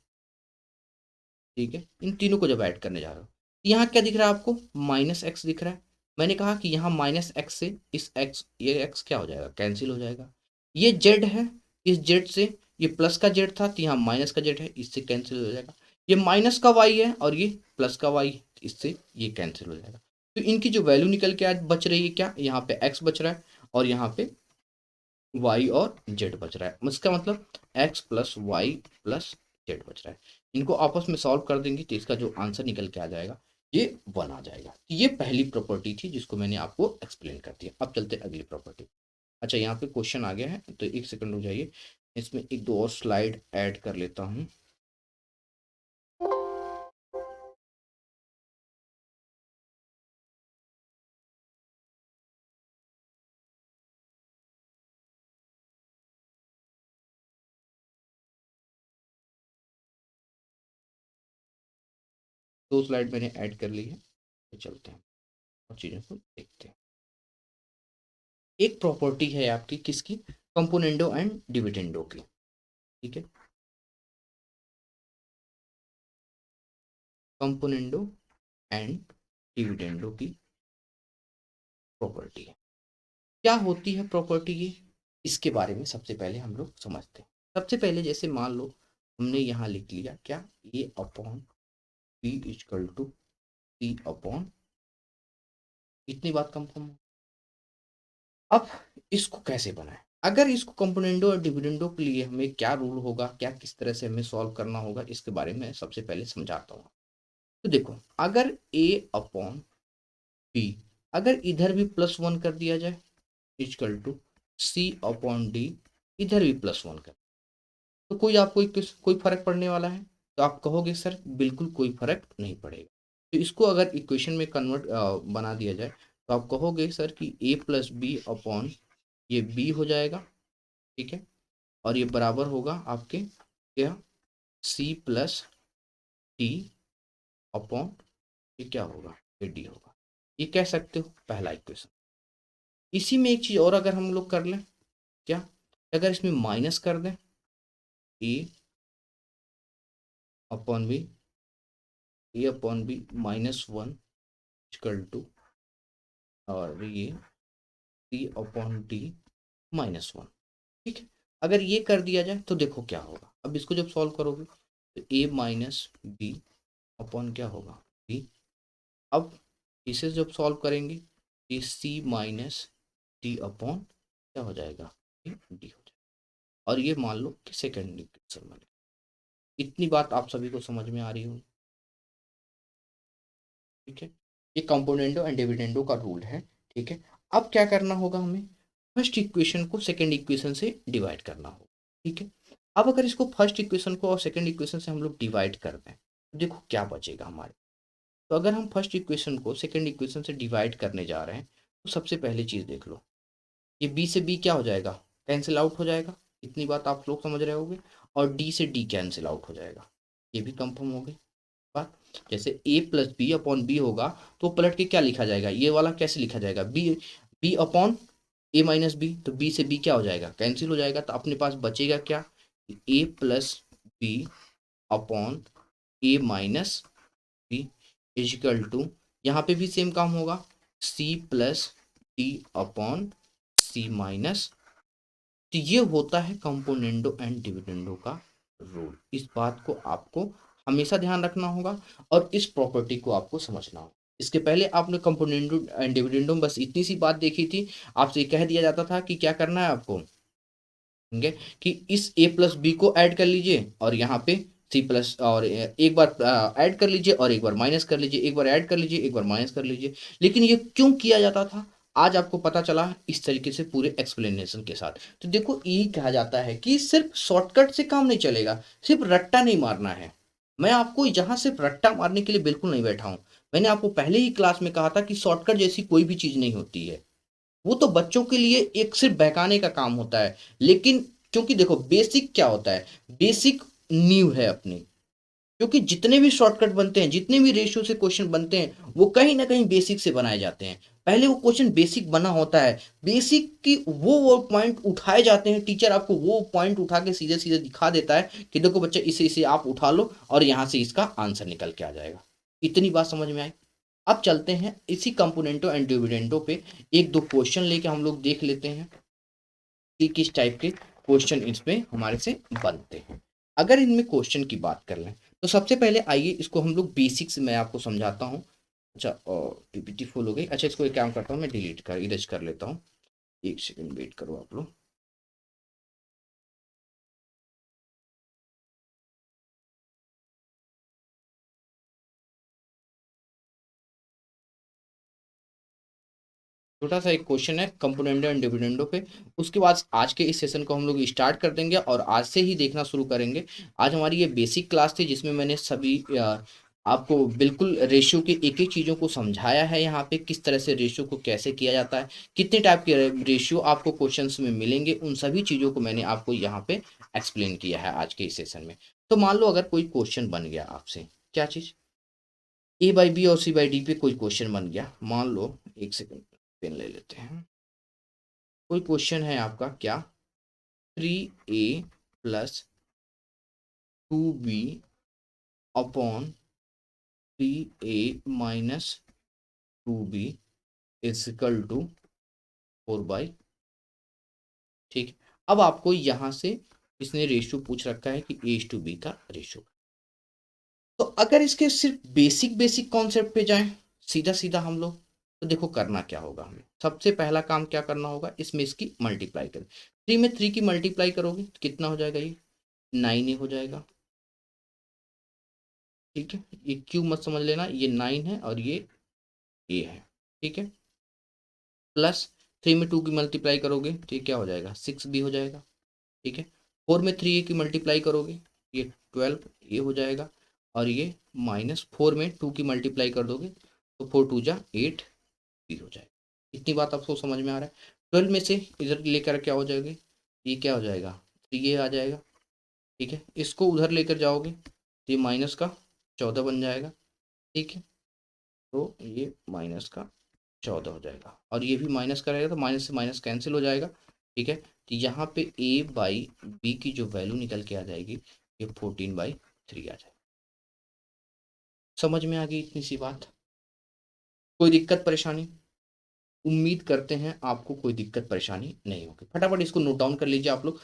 ठीक है, इन तीनों को जब ऐड करने जा रहे हो, यहाँ क्या दिख रहा है आपको, माइनस एक्स दिख रहा है। मैंने कहा कि यहाँ माइनस एक्स से इस एक्स, ये एक्स क्या हो जाएगा, कैंसिल हो जाएगा। ये जेड है, इस जेड से ये प्लस का जेड था, तो यहाँ माइनस का जेड है, इससे कैंसिल हो जाएगा। ये माइनस का वाई है और ये प्लस का वाई, इससे ये कैंसिल हो जाएगा। तो इनकी जो वैल्यू निकल के आज बच रही है क्या, यहाँ पे एक्स बच रहा है और यहाँ पे वाई और जेड बच रहा है। इसका मतलब X plus Y plus Z बच रहा है। इनको आपस में सॉल्व कर देंगे, तो इसका जो आंसर निकल के आ जाएगा, ये 1 आ जाएगा। ये पहली प्रॉपर्टी थी जिसको मैंने आपको एक्सप्लेन कर दिया। अब चलते अगली प्रॉपर्टी। अच्छा, यहाँ पे क्वेश्चन आ गया है, तो एक सेकंड रुक जाइए, इसमें एक दो और स्लाइड ऐड कर लेता हूँ। दो स्लाइड मैंने ऐड कर ली है, तो चलते हैं और चीज़ों को देखते हैं। एक प्रॉपर्टी है आपकी किसकी, कंपोनेंडो एंड डिविडेंडो की, ठीक है। कंपोनेंडो एंड डिविडेंडो की प्रॉपर्टी है। क्या होती है प्रॉपर्टी ये, इसके बारे में सबसे पहले हम लोग समझते हैं। सबसे पहले जैसे मान लो हमने यहाँ लिख लिया क्या, A upon B equal to C upon, इतनी बात कंफर्म हो। अब इसको कैसे बनाएं, अगर इसको कंपोनेंडो और डिविडेंडो के लिए हमें क्या रूल होगा, क्या किस तरह से हमें सॉल्व करना होगा, इसके बारे में सबसे पहले समझाता हूँ। तो देखो, अगर ए अपॉन बी अगर इधर भी +1 कर दिया जाए इक्वल टू C/D, इधर भी +1 कर, तो कोई आपको कोई फर्क पड़ने वाला है? तो आप कहोगे सर बिल्कुल कोई फर्क नहीं पड़ेगा। तो इसको अगर इक्वेशन में कन्वर्ट बना दिया जाए तो आप कहोगे सर कि A+B/ ये B हो जाएगा, ठीक है, और ये बराबर होगा आपके क्या, C+D/ ये क्या होगा, ये D होगा। ये कह सकते हो पहला इक्वेशन। इसी में एक चीज और अगर हम लोग कर लें, क्या, अगर इसमें माइनस कर दें A/B, A/B -1 इक्वल टू, और ये C/D -1, ठीक है। अगर ये कर दिया जाए तो देखो क्या होगा। अब इसको जब सॉल्व करोगे तो A-B अपॉन क्या होगा, B। अब इसे जब सॉल्व करेंगे ये C-D अपॉन क्या हो जाएगा, D हो जाएगा। और ये मान लो कि सेकेंड इक्वेशन बने। इतनी बात आप सभी को समझ में आ रही होगी, ठीक है। ये कंपोनेंडो एंड डिविडेंडो का रूल है, ठीक है। अब क्या करना होगा, हमें फर्स्ट इक्वेशन को सेकंड इक्वेशन से डिवाइड करना होगा, ठीक है। अब अगर इसको फर्स्ट इक्वेशन को और सेकंड इक्वेशन से हम लोग डिवाइड कर दें तो देखो क्या बचेगा हमारे। तो अगर हम फर्स्ट इक्वेशन को सेकंड इक्वेशन से डिवाइड करने जा रहे हैं तो सबसे पहली चीज़ देख लो, ये बी से बी क्या हो जाएगा, कैंसिल आउट हो जाएगा। इतनी बात आप लोग समझ रहे होगे। और डी से डी कैंसिल आउट हो जाएगा, ये भी कंफर्म हो गई बात। जैसे A+B/B होगा तो पलट के क्या लिखा जाएगा, ये वाला कैसे लिखा जाएगा, B/A-B, तो B से B क्या हो जाएगा, कैंसिल हो जाएगा। तो अपने पास बचेगा क्या, A+B/A-B इजिकल टू, यहाँ पे भी सेम काम होगा, C+D/C-। तो ये होता है कंपोनेंडो एंड डिविडेंडो का रूल। इस बात को आपको हमेशा ध्यान रखना होगा और इस प्रॉपर्टी को आपको समझना होगा। इसके पहले आपने कंपोनेंडो एंड डिविडेंडो में बस इतनी सी बात देखी थी, आपसे कह दिया जाता था कि क्या करना है आपको, ठीक है, कि इस A+B को ऐड कर लीजिए और यहाँ पे C+ और एक बार ऐड कर लीजिए और एक बार माइनस कर लीजिए, एक बार ऐड कर लीजिए एक बार माइनस कर लीजिए। लेकिन ये क्यों किया जाता था, आज आपको पता चला इस तरीके से पूरे एक्सप्लेनेशन के साथ। तो देखो ये कहा जाता है कि सिर्फ शॉर्टकट से काम नहीं चलेगा, सिर्फ रट्टा नहीं मारना है। मैं आपको यहाँ सिर्फ रट्टा मारने के लिए बिल्कुल नहीं बैठा हूँ। मैंने आपको पहले ही क्लास में कहा था कि शॉर्टकट जैसी कोई भी चीज़ नहीं होती है, वो तो बच्चों के लिए एक सिर्फ बहकाने का काम होता है। लेकिन क्योंकि देखो बेसिक क्या होता है, बेसिक नींव है अपनी। क्योंकि जितने भी शॉर्टकट बनते हैं, जितने भी रेशियो से क्वेश्चन बनते हैं, वो कहीं ना कहीं बेसिक से बनाए जाते हैं। पहले वो क्वेश्चन बेसिक बना होता है, बेसिक की वो पॉइंट उठाए जाते हैं, टीचर आपको वो पॉइंट उठा के सीधे सीधे दिखा देता है कि देखो बच्चे इसे इसे आप उठा लो और यहाँ से इसका आंसर निकल के आ जाएगा। इतनी बात समझ में आई। अब चलते हैं इसी कंपोनेंटो एंड डिविडेंडो पे, एक दो क्वेश्चन लेके हम लोग देख लेते हैं कि किस टाइप के क्वेश्चन इसमें हमारे से बनते हैं। अगर इनमें क्वेश्चन की बात कर लें तो सबसे पहले आइए इसको हम लोग बेसिक्स मैं आपको समझाता हूँ। अच्छा, पीपीटी फुल हो गई। अच्छा, इसको एक काम करता हूँ, मैं डिलीट कर इरेज कर लेता हूँ। एक सेकंड वेट करो आप लोग। छोटा सा एक क्वेश्चन है कंपोनेंडो एंड डिविडेंडो पे, उसके बाद आज के इस सेशन को हम लोग स्टार्ट कर देंगे और आज से ही देखना शुरू करेंगे। आज हमारी ये बेसिक क्लास थी जिसमें मैंने सभी आपको बिल्कुल रेशियो के एक एक चीज़ों को समझाया है। यहाँ पे किस तरह से रेशियो को कैसे किया जाता है, कितने टाइप के रेशियो आपको क्वेश्चंस में मिलेंगे, उन सभी चीज़ों को मैंने आपको यहाँ पे एक्सप्लेन किया है आज के इस सेशन में। तो मान लो अगर कोई क्वेश्चन बन गया आपसे, क्या चीज़, A/B और C/D पे कोई क्वेश्चन बन गया, मान लो, एक सेकंड पेन ले लेते हैं। कोई क्वेश्चन है आपका क्या, 3A+2B upon 3A-2B is equal to 4/, ठीक है। अब आपको यहाँ से इसने रेशियो पूछ रखा है कि A/B का रेशियो। तो अगर इसके सिर्फ बेसिक बेसिक कॉन्सेप्ट पे जाएं सीधा सीधा हम लोग, तो देखो करना क्या होगा, हमें सबसे पहला काम क्या करना होगा, इसमें इसकी मल्टीप्लाई करें। 3 में 3 की मल्टीप्लाई करोगे तो कितना हो जाएगा, ये 9 हो जाएगा, ठीक है। ये क्यों मत समझ लेना, ये 9 है और ये A है, ठीक है। प्लस 3 में 2 की मल्टीप्लाई करोगे तो ये क्या हो जाएगा 6b हो जाएगा, ठीक है। 4 में 3a की मल्टीप्लाई करोगे ये 12 ये हो जाएगा, और ये -4 में 2 की मल्टीप्लाई कर दोगे तो 4 2 जा 8 b हो जाएगा। इतनी बात आपको समझ में आ रहा है। 12 में से इधर लेकर क्या हो जाएगा, ये क्या हो जाएगा 3a आ जाएगा, ठीक है। इसको उधर लेकर जाओगे तो ये माइनस का 14 बन जाएगा, ठीक है। तो ये माइनस का 14 हो जाएगा, और ये भी माइनस का रहेगा तो माइनस से माइनस कैंसिल हो जाएगा, ठीक है। तो यहाँ पे a/b की जो वैल्यू निकल के आ जाएगी ये 14/3 आ जाएगी। समझ में आ गई इतनी सी बात? कोई दिक्कत परेशानी? उम्मीद करते हैं आपको कोई दिक्कत परेशानी नहीं होगी। फटाफट इसको नोट डाउन कर लीजिए आप लोग।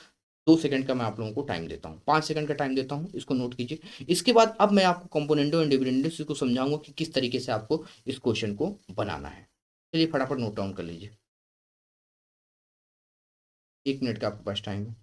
2 सेकंड का मैं आप लोगों को टाइम देता हूँ, 5 सेकंड का टाइम देता हूँ, इसको नोट कीजिए। इसके बाद अब मैं आपको कंपोनेंटो एंड डिविडेंडो को समझाऊंगा कि किस तरीके से आपको इस क्वेश्चन को बनाना है। चलिए फटाफट नोट डाउन कर लीजिए। 1 मिनट का आपके पास टाइम है।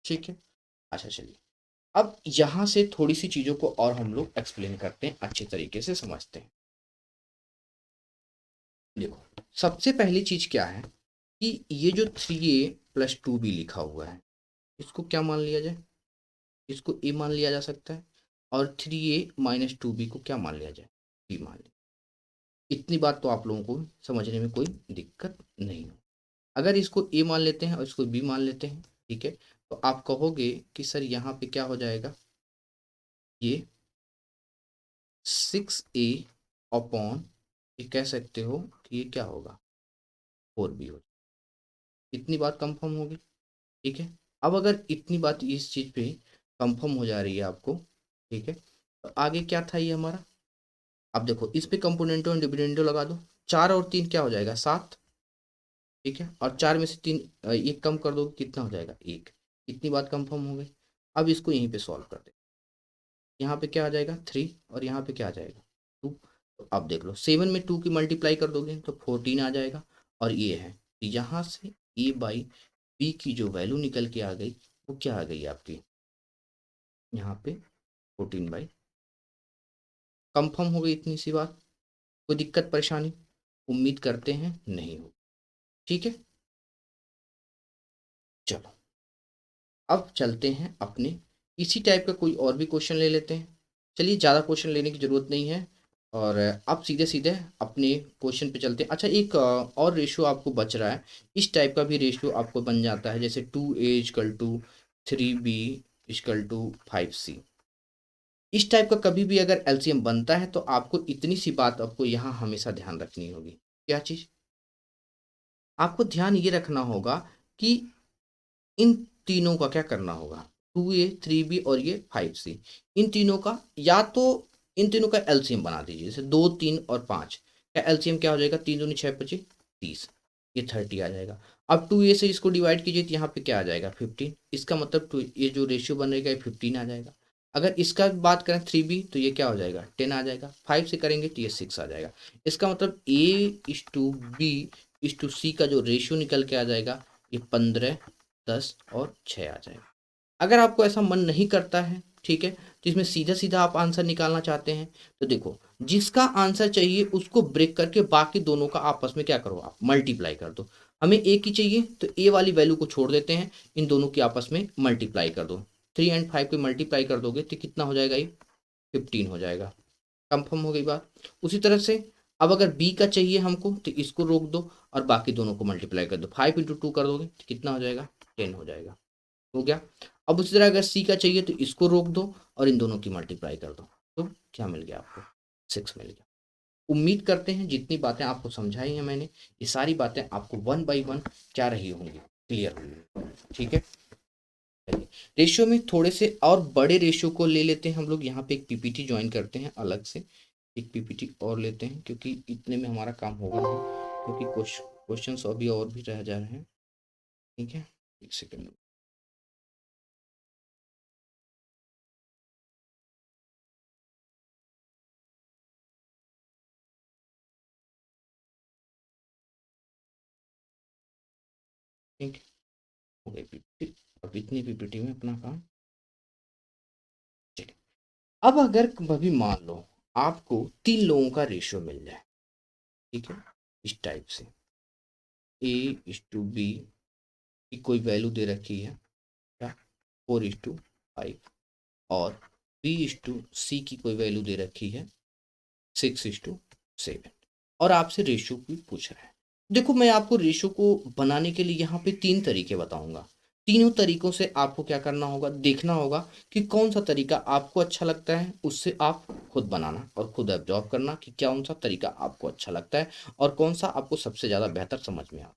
ठीक है, अच्छा चलिए अब यहाँ से थोड़ी सी चीज़ों को और हम लोग एक्सप्लेन करते हैं, अच्छे तरीके से समझते हैं। देखो सबसे पहली चीज़ क्या है कि ये जो 3a+2b लिखा हुआ है इसको क्या मान लिया जाए, इसको a मान लिया जा सकता है, और 3a-2b को क्या मान लिया जाए, b मान लिया। इतनी बात तो आप लोगों को समझने में कोई दिक्कत नहीं हो। अगर इसको a मान लेते हैं और इसको b मान लेते हैं, ठीक है, तो आप कहोगे कि सर यहाँ पे क्या हो जाएगा, ये 6a/, ये कह सकते हो कि ये क्या होगा 4b हो। इतनी बात कंफर्म होगी, ठीक है। अब अगर इतनी बात इस चीज़ पे कंफर्म हो जा रही है आपको, ठीक है, तो आगे क्या था ये हमारा। अब देखो इस पे कंपोनेंटो एंड डिविडेंडो लगा दो, 4 और 3 क्या हो जाएगा 7, ठीक है, और 4 में से 3 एक कम कर दो कितना हो जाएगा 1। इतनी बात कंफर्म हो गई। अब इसको यहीं पे सॉल्व कर दे, यहाँ पे क्या आ जाएगा 3 और यहाँ पे क्या आ जाएगा 2। तो अब देख लो 7 में 2 की मल्टीप्लाई कर दोगे तो 14 आ जाएगा, और ये है तो यहाँ से a/b की जो वैल्यू निकल के आ गई वो क्या आ गई आपकी यहाँ पे 14/। कंफर्म हो गई इतनी सी बात? कोई दिक्कत परेशानी? उम्मीद करते हैं नहीं हो, ठीक है। चलो अब चलते हैं अपने इसी टाइप का कोई और भी क्वेश्चन ले लेते हैं। चलिए ज़्यादा क्वेश्चन लेने की ज़रूरत नहीं है, और अब सीधे सीधे अपने क्वेश्चन पे चलते हैं। अच्छा एक और रेशियो आपको बच रहा है, इस टाइप का भी रेशियो आपको बन जाता है, जैसे 2a = 3b = 5c। इस टाइप का कभी भी अगर एलसीएम बनता है तो आपको इतनी सी बात आपको यहाँ हमेशा ध्यान रखनी होगी। क्या चीज़ आपको ध्यान ये रखना होगा कि इन तीनों का क्या करना होगा, 2a 3b और ये 5c, इन तीनों का या तो इन तीनों का एलसीएम बना दीजिए, जैसे 2 3 और 5 का एलसीएम क्या हो जाएगा, 3 दूनी 6 25 30, ये 30 आ जाएगा। अब 2a से इसको डिवाइड कीजिए तो यहाँ पे क्या आ जाएगा 15, इसका मतलब ये जो रेशियो बनेगा ये 15 आ जाएगा। अगर इसका बात करें 3b तो ये क्या हो जाएगा 10 आ जाएगा, 5 से करेंगे तो ये 6 आ जाएगा। इसका मतलब a/b/c का जो रेशियो निकल के आ जाएगा ये 15 10 और 6 आ जाएगा। अगर आपको ऐसा मन नहीं करता है, ठीक है, तो इसमें सीधा सीधा आप आंसर निकालना चाहते हैं तो देखो जिसका आंसर चाहिए उसको ब्रेक करके बाकी दोनों का आपस में क्या करो आप मल्टीप्लाई कर दो। हमें ए की चाहिए तो ए वाली वैल्यू को छोड़ देते हैं, इन दोनों की आपस में मल्टीप्लाई कर दो। 3 और 5 को मल्टीप्लाई कर दोगे तो कितना हो जाएगा, ये 15 हो जाएगा। कंफर्म हो गई बात? उसी तरह से अब अगर बी का चाहिए हमको तो इसको रोक दो और बाकी दोनों को मल्टीप्लाई कर दो, 5 × 2 कर दोगे तो कितना हो जाएगा 10 हो जाएगा, हो गया। अब उसी तरह अगर सी का चाहिए तो इसको रोक दो और इन दोनों की मल्टीप्लाई कर दो, तो क्या मिल गया आपको 6 मिल गया। उम्मीद करते हैं जितनी बातें आपको समझाई हैं मैंने ये सारी बातें आपको 1 बाई 1 क्या रही होंगी, क्लियर होंगी, ठीक है। चलिए रेशियो में थोड़े से और बड़े रेशियो को ले लेते हैं हम लोग, यहाँ पे एक पीपीटी ज्वाइन करते हैं अलग से, एक पीपीटी और लेते हैं क्योंकि इतने में हमारा काम होगा नहीं, क्योंकि क्वेश्चन अभी और भी रह जा रहे हैं, ठीक है। एक सेकेंड। ठीक है, हो गई पीपीटी। अब इतनी पीपीटी में अपना काम। ठीक है, अब अगर कभी मान लो आपको 3 लोगों का रेशियो मिल जाए, ठीक है, इस टाइप से A:B की कोई वैल्यू दे रखी है क्या, 4:5, और B:C की कोई वैल्यू दे रखी है 6:7, और आपसे रेशियो भी पूछ रहा है। देखो मैं आपको रेशियो को बनाने के लिए यहाँ पे 3 तरीके बताऊंगा। तीनों तरीकों से आपको क्या करना होगा, देखना होगा कि कौन सा तरीका आपको अच्छा लगता है, उससे आप खुद बनाना और खुद ऑब्जॉर्व करना कि कौन सा तरीका आपको अच्छा लगता है और कौन सा आपको सबसे ज़्यादा बेहतर समझ में आता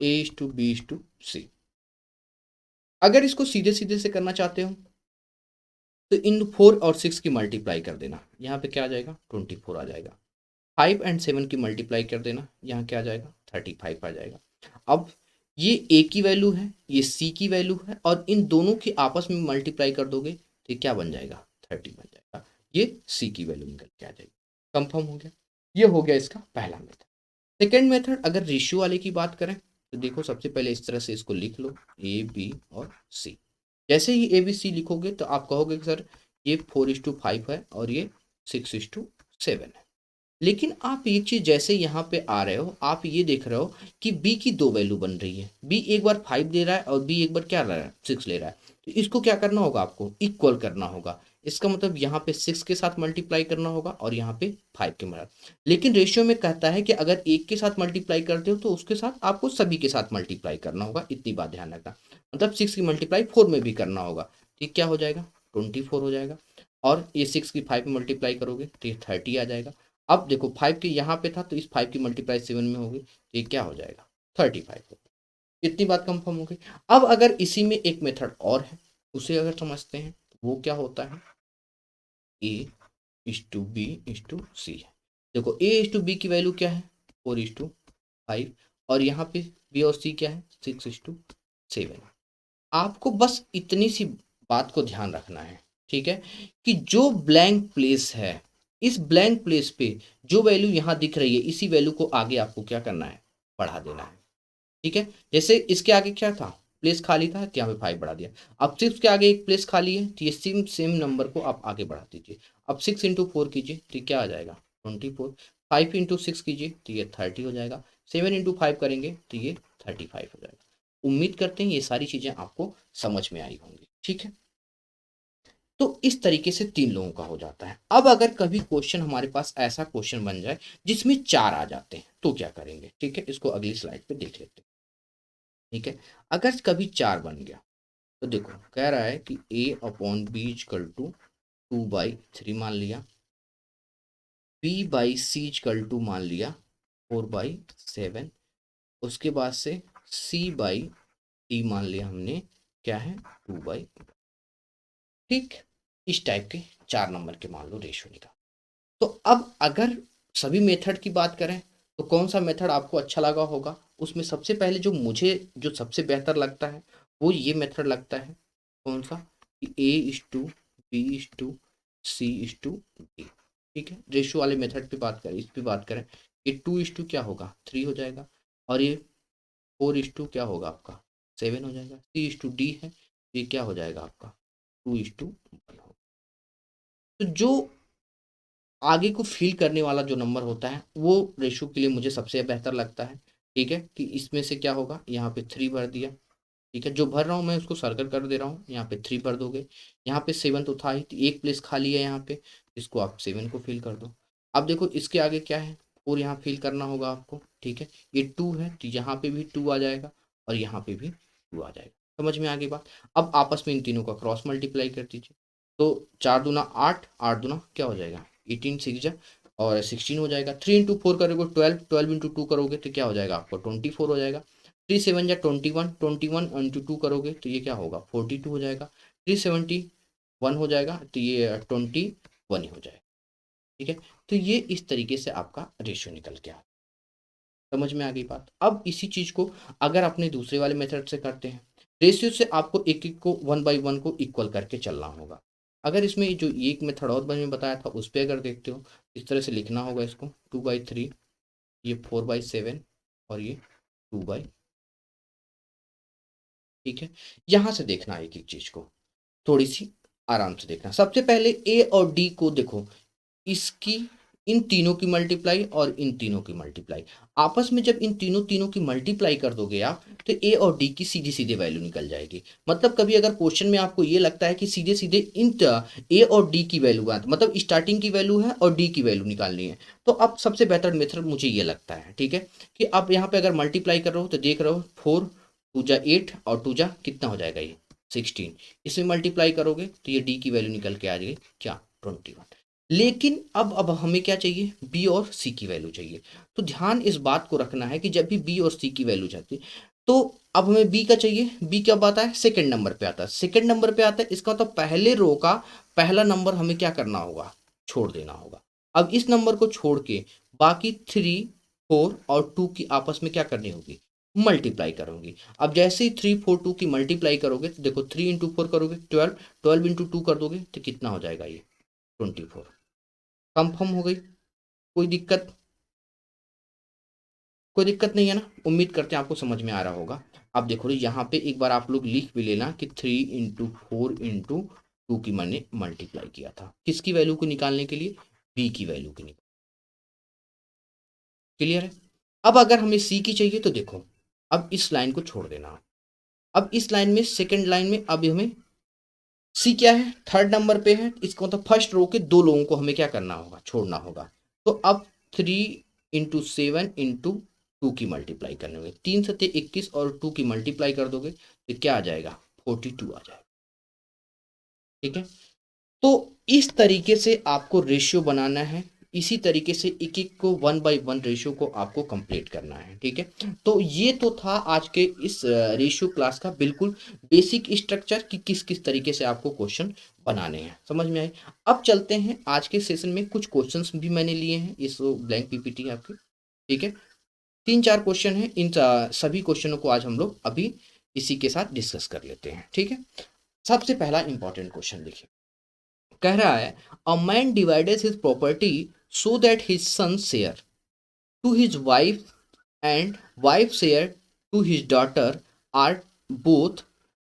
है। A:B:C। अगर इसको सीधे सीधे से करना चाहते हो तो इन 4 और 6 की मल्टीप्लाई कर देना, यहाँ पे क्या आ जाएगा 24 आ जाएगा। 5 और 7 की मल्टीप्लाई कर देना, यहाँ क्या आ जाएगा 35 आ जाएगा। अब ये ए की वैल्यू है, ये सी की वैल्यू है, और इन दोनों की आपस में मल्टीप्लाई कर दोगे तो क्या बन जाएगा 30 बन जाएगा। ये सी की वैल्यू निकल के आ जाएगी। कंफर्म हो गया, ये हो गया इसका पहला मेथड। सेकेंड मेथड अगर रेशियो वाले की बात करें तो देखो सबसे पहले इस तरह से इसको लिख लो A B और C। जैसे ही ABC लिखोगे तो आप कहोगे कि सर ये 4:5 है और ये 6:7 है। लेकिन आप एक चीज जैसे यहाँ पे आ रहे हो आप ये देख रहे हो कि बी की 2 वैल्यू बन रही है, बी एक बार 5 दे रहा है और बी एक बार क्या ले रहा है 6 ले रहा है। तो इसको क्या करना होगा, आपको इक्वल करना होगा। इसका मतलब यहाँ पे 6 के साथ मल्टीप्लाई करना होगा और यहाँ पे 5 के साथ। लेकिन रेशियो में कहता है कि अगर एक के साथ मल्टीप्लाई करते हो तो उसके साथ आपको सभी के साथ मल्टीप्लाई करना होगा, इतनी बात ध्यान रखना। मतलब 6 की मल्टीप्लाई 4 में भी करना होगा। ठीक, क्या हो जाएगा 24 हो जाएगा, और ये 6 की 5 में मल्टीप्लाई करोगे तो ये 30 आ जाएगा। अब देखो 5 के यहाँ पे था तो इस 5 की मल्टीप्लाई 7 में होगी तो ये क्या हो जाएगा 35 होगा। इतनी बात कंफर्म हो गई। अब अगर इसी में एक मेथड और है, उसे अगर समझते हैं तो वो क्या होता है, A:B:C है। देखो A:B की वैल्यू क्या है 4:5, और यहाँ पे B और C क्या है 6:7। आपको बस इतनी सी बात को ध्यान रखना है, ठीक है, कि जो ब्लैंक प्लेस है इस ब्लैंक प्लेस पे जो वैल्यू यहाँ दिख रही है इसी वैल्यू को आगे आपको क्या करना है, बढ़ा देना है। ठीक है, जैसे इसके आगे क्या था, प्लेस खाली था तो यहाँ पे 5 बढ़ा दिया। अब 6 के आगे एक प्लेस खाली है तो ये सेम सेम नंबर को आप आगे बढ़ा दीजिए। अब 6 × 4 कीजिए तो ये क्या आ जाएगा 24। 5 × 6 कीजिए तो ये 30 हो जाएगा। 7 × 5 करेंगे तो ये 35 हो जाएगा। उम्मीद करते हैं ये सारी चीज़ें आपको समझ में आई होंगी। ठीक है, तो इस तरीके से 3 लोगों का हो जाता है। अब अगर कभी क्वेश्चन हमारे पास ऐसा क्वेश्चन बन जाए जिसमें 4 आ जाते हैं तो क्या करेंगे। ठीक है, इसको अगली स्लाइड पे देख लेते हैं। ठीक है, अगर कभी 4 बन गया तो देखो कह रहा है कि A/B = 2/3 मान लिया, B/C = मान लिया 4/7, उसके बाद से C/D मान लिया हमने क्या है 2/। ठीक, इस टाइप के 4 नंबर के मान लो रेशियो निकाल। तो अब अगर सभी मेथड की बात करें तो कौन सा मेथड आपको अच्छा लगा होगा, उसमें सबसे पहले जो मुझे जो सबसे बेहतर लगता है वो ये मेथड लगता है। कौन सा, A:2, B:2, C:2, D। ठीक है, रेशियो वाले मेथड पे बात करें, इस पे बात करें, ये 2:2 क्या होगा 3 हो जाएगा, और ये 4:2 क्या होगा आपका 7 हो जाएगा। C:D है, ये क्या हो जाएगा आपका 2:1 होगा। तो जो आगे को फ़ील करने वाला जो नंबर होता है वो रेशियो के लिए मुझे सबसे बेहतर लगता है। ठीक है, कि इसमें से क्या होगा, यहाँ पे 3 भर दिया। ठीक है, जो भर रहा हूँ मैं उसको सर्कल कर दे रहा हूँ, यहाँ पे 3 भर दोगे। यहाँ पे 7 तो था ही, तो एक प्लेस खाली है यहाँ पे, इसको आप 7 को फिल कर दो। अब देखो इसके आगे क्या है, 4 यहाँ फिल करना होगा आपको। ठीक है, ये 2 है तो यहाँ पे भी 2 आ जाएगा और यहाँ पे भी 2 आ जाएगा। समझ में आ गई बात। अब आपस में इन तीनों का क्रॉस मल्टीप्लाई कर दीजिए। तो 4×2 = 8, 8×2 क्या हो जाएगा 18, 6 और 16 हो जाएगा। 3 × 4 करोगे 12, 12 × 2 करोगे तो क्या हो जाएगा आपको 24 हो जाएगा। 3 7 = 21, 21 × 2 करोगे तो ये क्या होगा 42 हो जाएगा। 371 हो जाएगा तो ये 21 ही हो जाएगा। ठीक है, तो ये इस तरीके से आपका रेशियो निकल के आ, समझ में आ गई बात। अब इसी चीज़ को अगर अपने दूसरे वाले मेथड से करते हैं, रेशियो से आपको एक एक को 1/1 को इक्वल करके चलना होगा। अगर इसमें जो एक मेथड और मैंने बताया था उस पर अगर देखते हो, इस तरह से लिखना होगा इसको 2/3, ये 4/7 और ये 2/। ठीक है, यहाँ से देखना एक एक चीज को, थोड़ी सी आराम से देखना। सबसे पहले ए और डी को देखो, इसकी इन तीनों की मल्टीप्लाई और इन तीनों की मल्टीप्लाई, आपस में जब इन तीनों तीनों की मल्टीप्लाई कर दोगे आप, तो ए और डी की सीधी सीधे वैल्यू निकल जाएगी। मतलब कभी अगर क्वेश्चन में आपको ये लगता है कि सीधे सीधे इन ए और डी की वैल्यू मतलब स्टार्टिंग की वैल्यू है और डी की वैल्यू निकालनी है, तो अब सबसे बेहतर मेथड मुझे ये लगता है, ठीक है, कि आप यहाँ पे अगर मल्टीप्लाई कर रहे हो तो देख रहे हो 4 2 जा 8 और 2 जा कितना हो जाएगा ये 16, इसमें मल्टीप्लाई करोगे तो ये डी की वैल्यू निकल के आ जाएगी क्या 21। लेकिन अब हमें क्या चाहिए, बी और सी की वैल्यू चाहिए। तो ध्यान इस बात को रखना है कि जब भी बी और सी की वैल्यू चाहती है, तो अब हमें बी का चाहिए। बी कब आता है, सेकंड नंबर पे आता है, सेकंड नंबर पे आता है, इसका मतलब पहले रो का पहला नंबर हमें क्या करना होगा, छोड़ देना होगा। अब इस नंबर को छोड़ के बाकी 3 4 और 2 की आपस में क्या करनी होगी, मल्टीप्लाई करोगे। अब जैसे ही 3 4 2 की मल्टीप्लाई करोगे तो देखो 3 × 4 करोगे 12, 12 × 2 कर दोगे तो कितना हो जाएगा ये 24। कंफर्म हो गई, कोई दिक्कत, कोई दिक्कत नहीं है ना। उम्मीद करते हैं आपको समझ में आ रहा होगा। अब देखो यहाँ पे एक बार आप लोग लिख भी लेना कि 3 × 4 × 2 की मैंने मल्टीप्लाई किया था, किसकी वैल्यू को निकालने के लिए, बी की वैल्यू के लिए। क्लियर है। अब अगर हमें सी की चाहिए तो देखो, अब इस लाइन को छोड़ देना। अब इस लाइन में सेकंड लाइन में अब हमें सी क्या है, थर्ड नंबर पे है, इसको मतलब फर्स्ट रो के 2 लोगों को हमें क्या करना होगा, छोड़ना होगा। तो अब 3 × 7 × 2 की मल्टीप्लाई करने होंगे, 3 7 21 और 2 की मल्टीप्लाई कर दोगे तो क्या आ जाएगा 42 आ जाएगा। ठीक है, तो इस तरीके से आपको रेशियो बनाना है, इसी तरीके से एक एक को 1/1 रेशियो को आपको कंप्लीट करना है। ठीक है, तो ये तो था आज के इस रेशियो क्लास का बिल्कुल बेसिक स्ट्रक्चर कि किस किस तरीके से आपको क्वेश्चन बनाने हैं, समझ में आई। अब चलते हैं आज के सेशन में, कुछ क्वेश्चंस भी मैंने लिए हैं, इस ब्लैंक पीपीटी आपके। ठीक है, 3 4 क्वेश्चन है, इन सभी क्वेश्चनों को आज हम लोग अभी इसी के साथ डिस्कस कर लेते हैं। ठीक है, सबसे पहला इंपॉर्टेंट क्वेश्चन देखिए, कह रहा है a man divided his property so that his son share to his wife and wife share to his daughter are both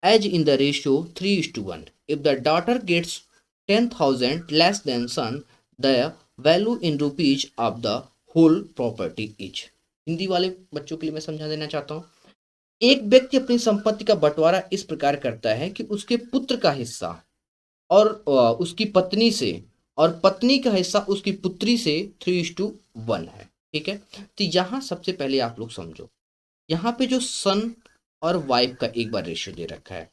as in the ratio 3:1। If the daughter gets 10,000 less than son, the value in rupees of the whole property is. Hindi वाले बच्चों के लिए मैं समझा देना चाहता हूँ। एक व्यक्ति अपनी संपत्ति का बंटवारा इस प्रकार करता है कि उसके पुत्र का हिस्सा और उसकी पत्नी से, और पत्नी का हिस्सा उसकी पुत्री से 3:1 है। ठीक है, तो यहाँ सबसे पहले आप लोग समझो, यहाँ पे जो सन और वाइफ का एक बार रेशियो दे रखा है,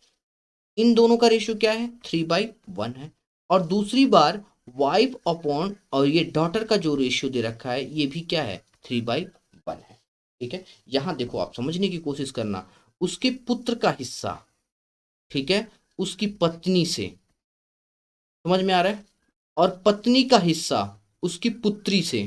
इन दोनों का रेशियो क्या है 3/1 है, और दूसरी बार वाइफ अपॉन और ये डॉटर का जो रेशियो दे रखा है ये भी क्या है 3/1 है। ठीक है, यहाँ देखो आप समझने की कोशिश करना, उसके पुत्र का हिस्सा, ठीक है, उसकी पत्नी से, समझ में आ रहा है, और पत्नी का हिस्सा उसकी पुत्री से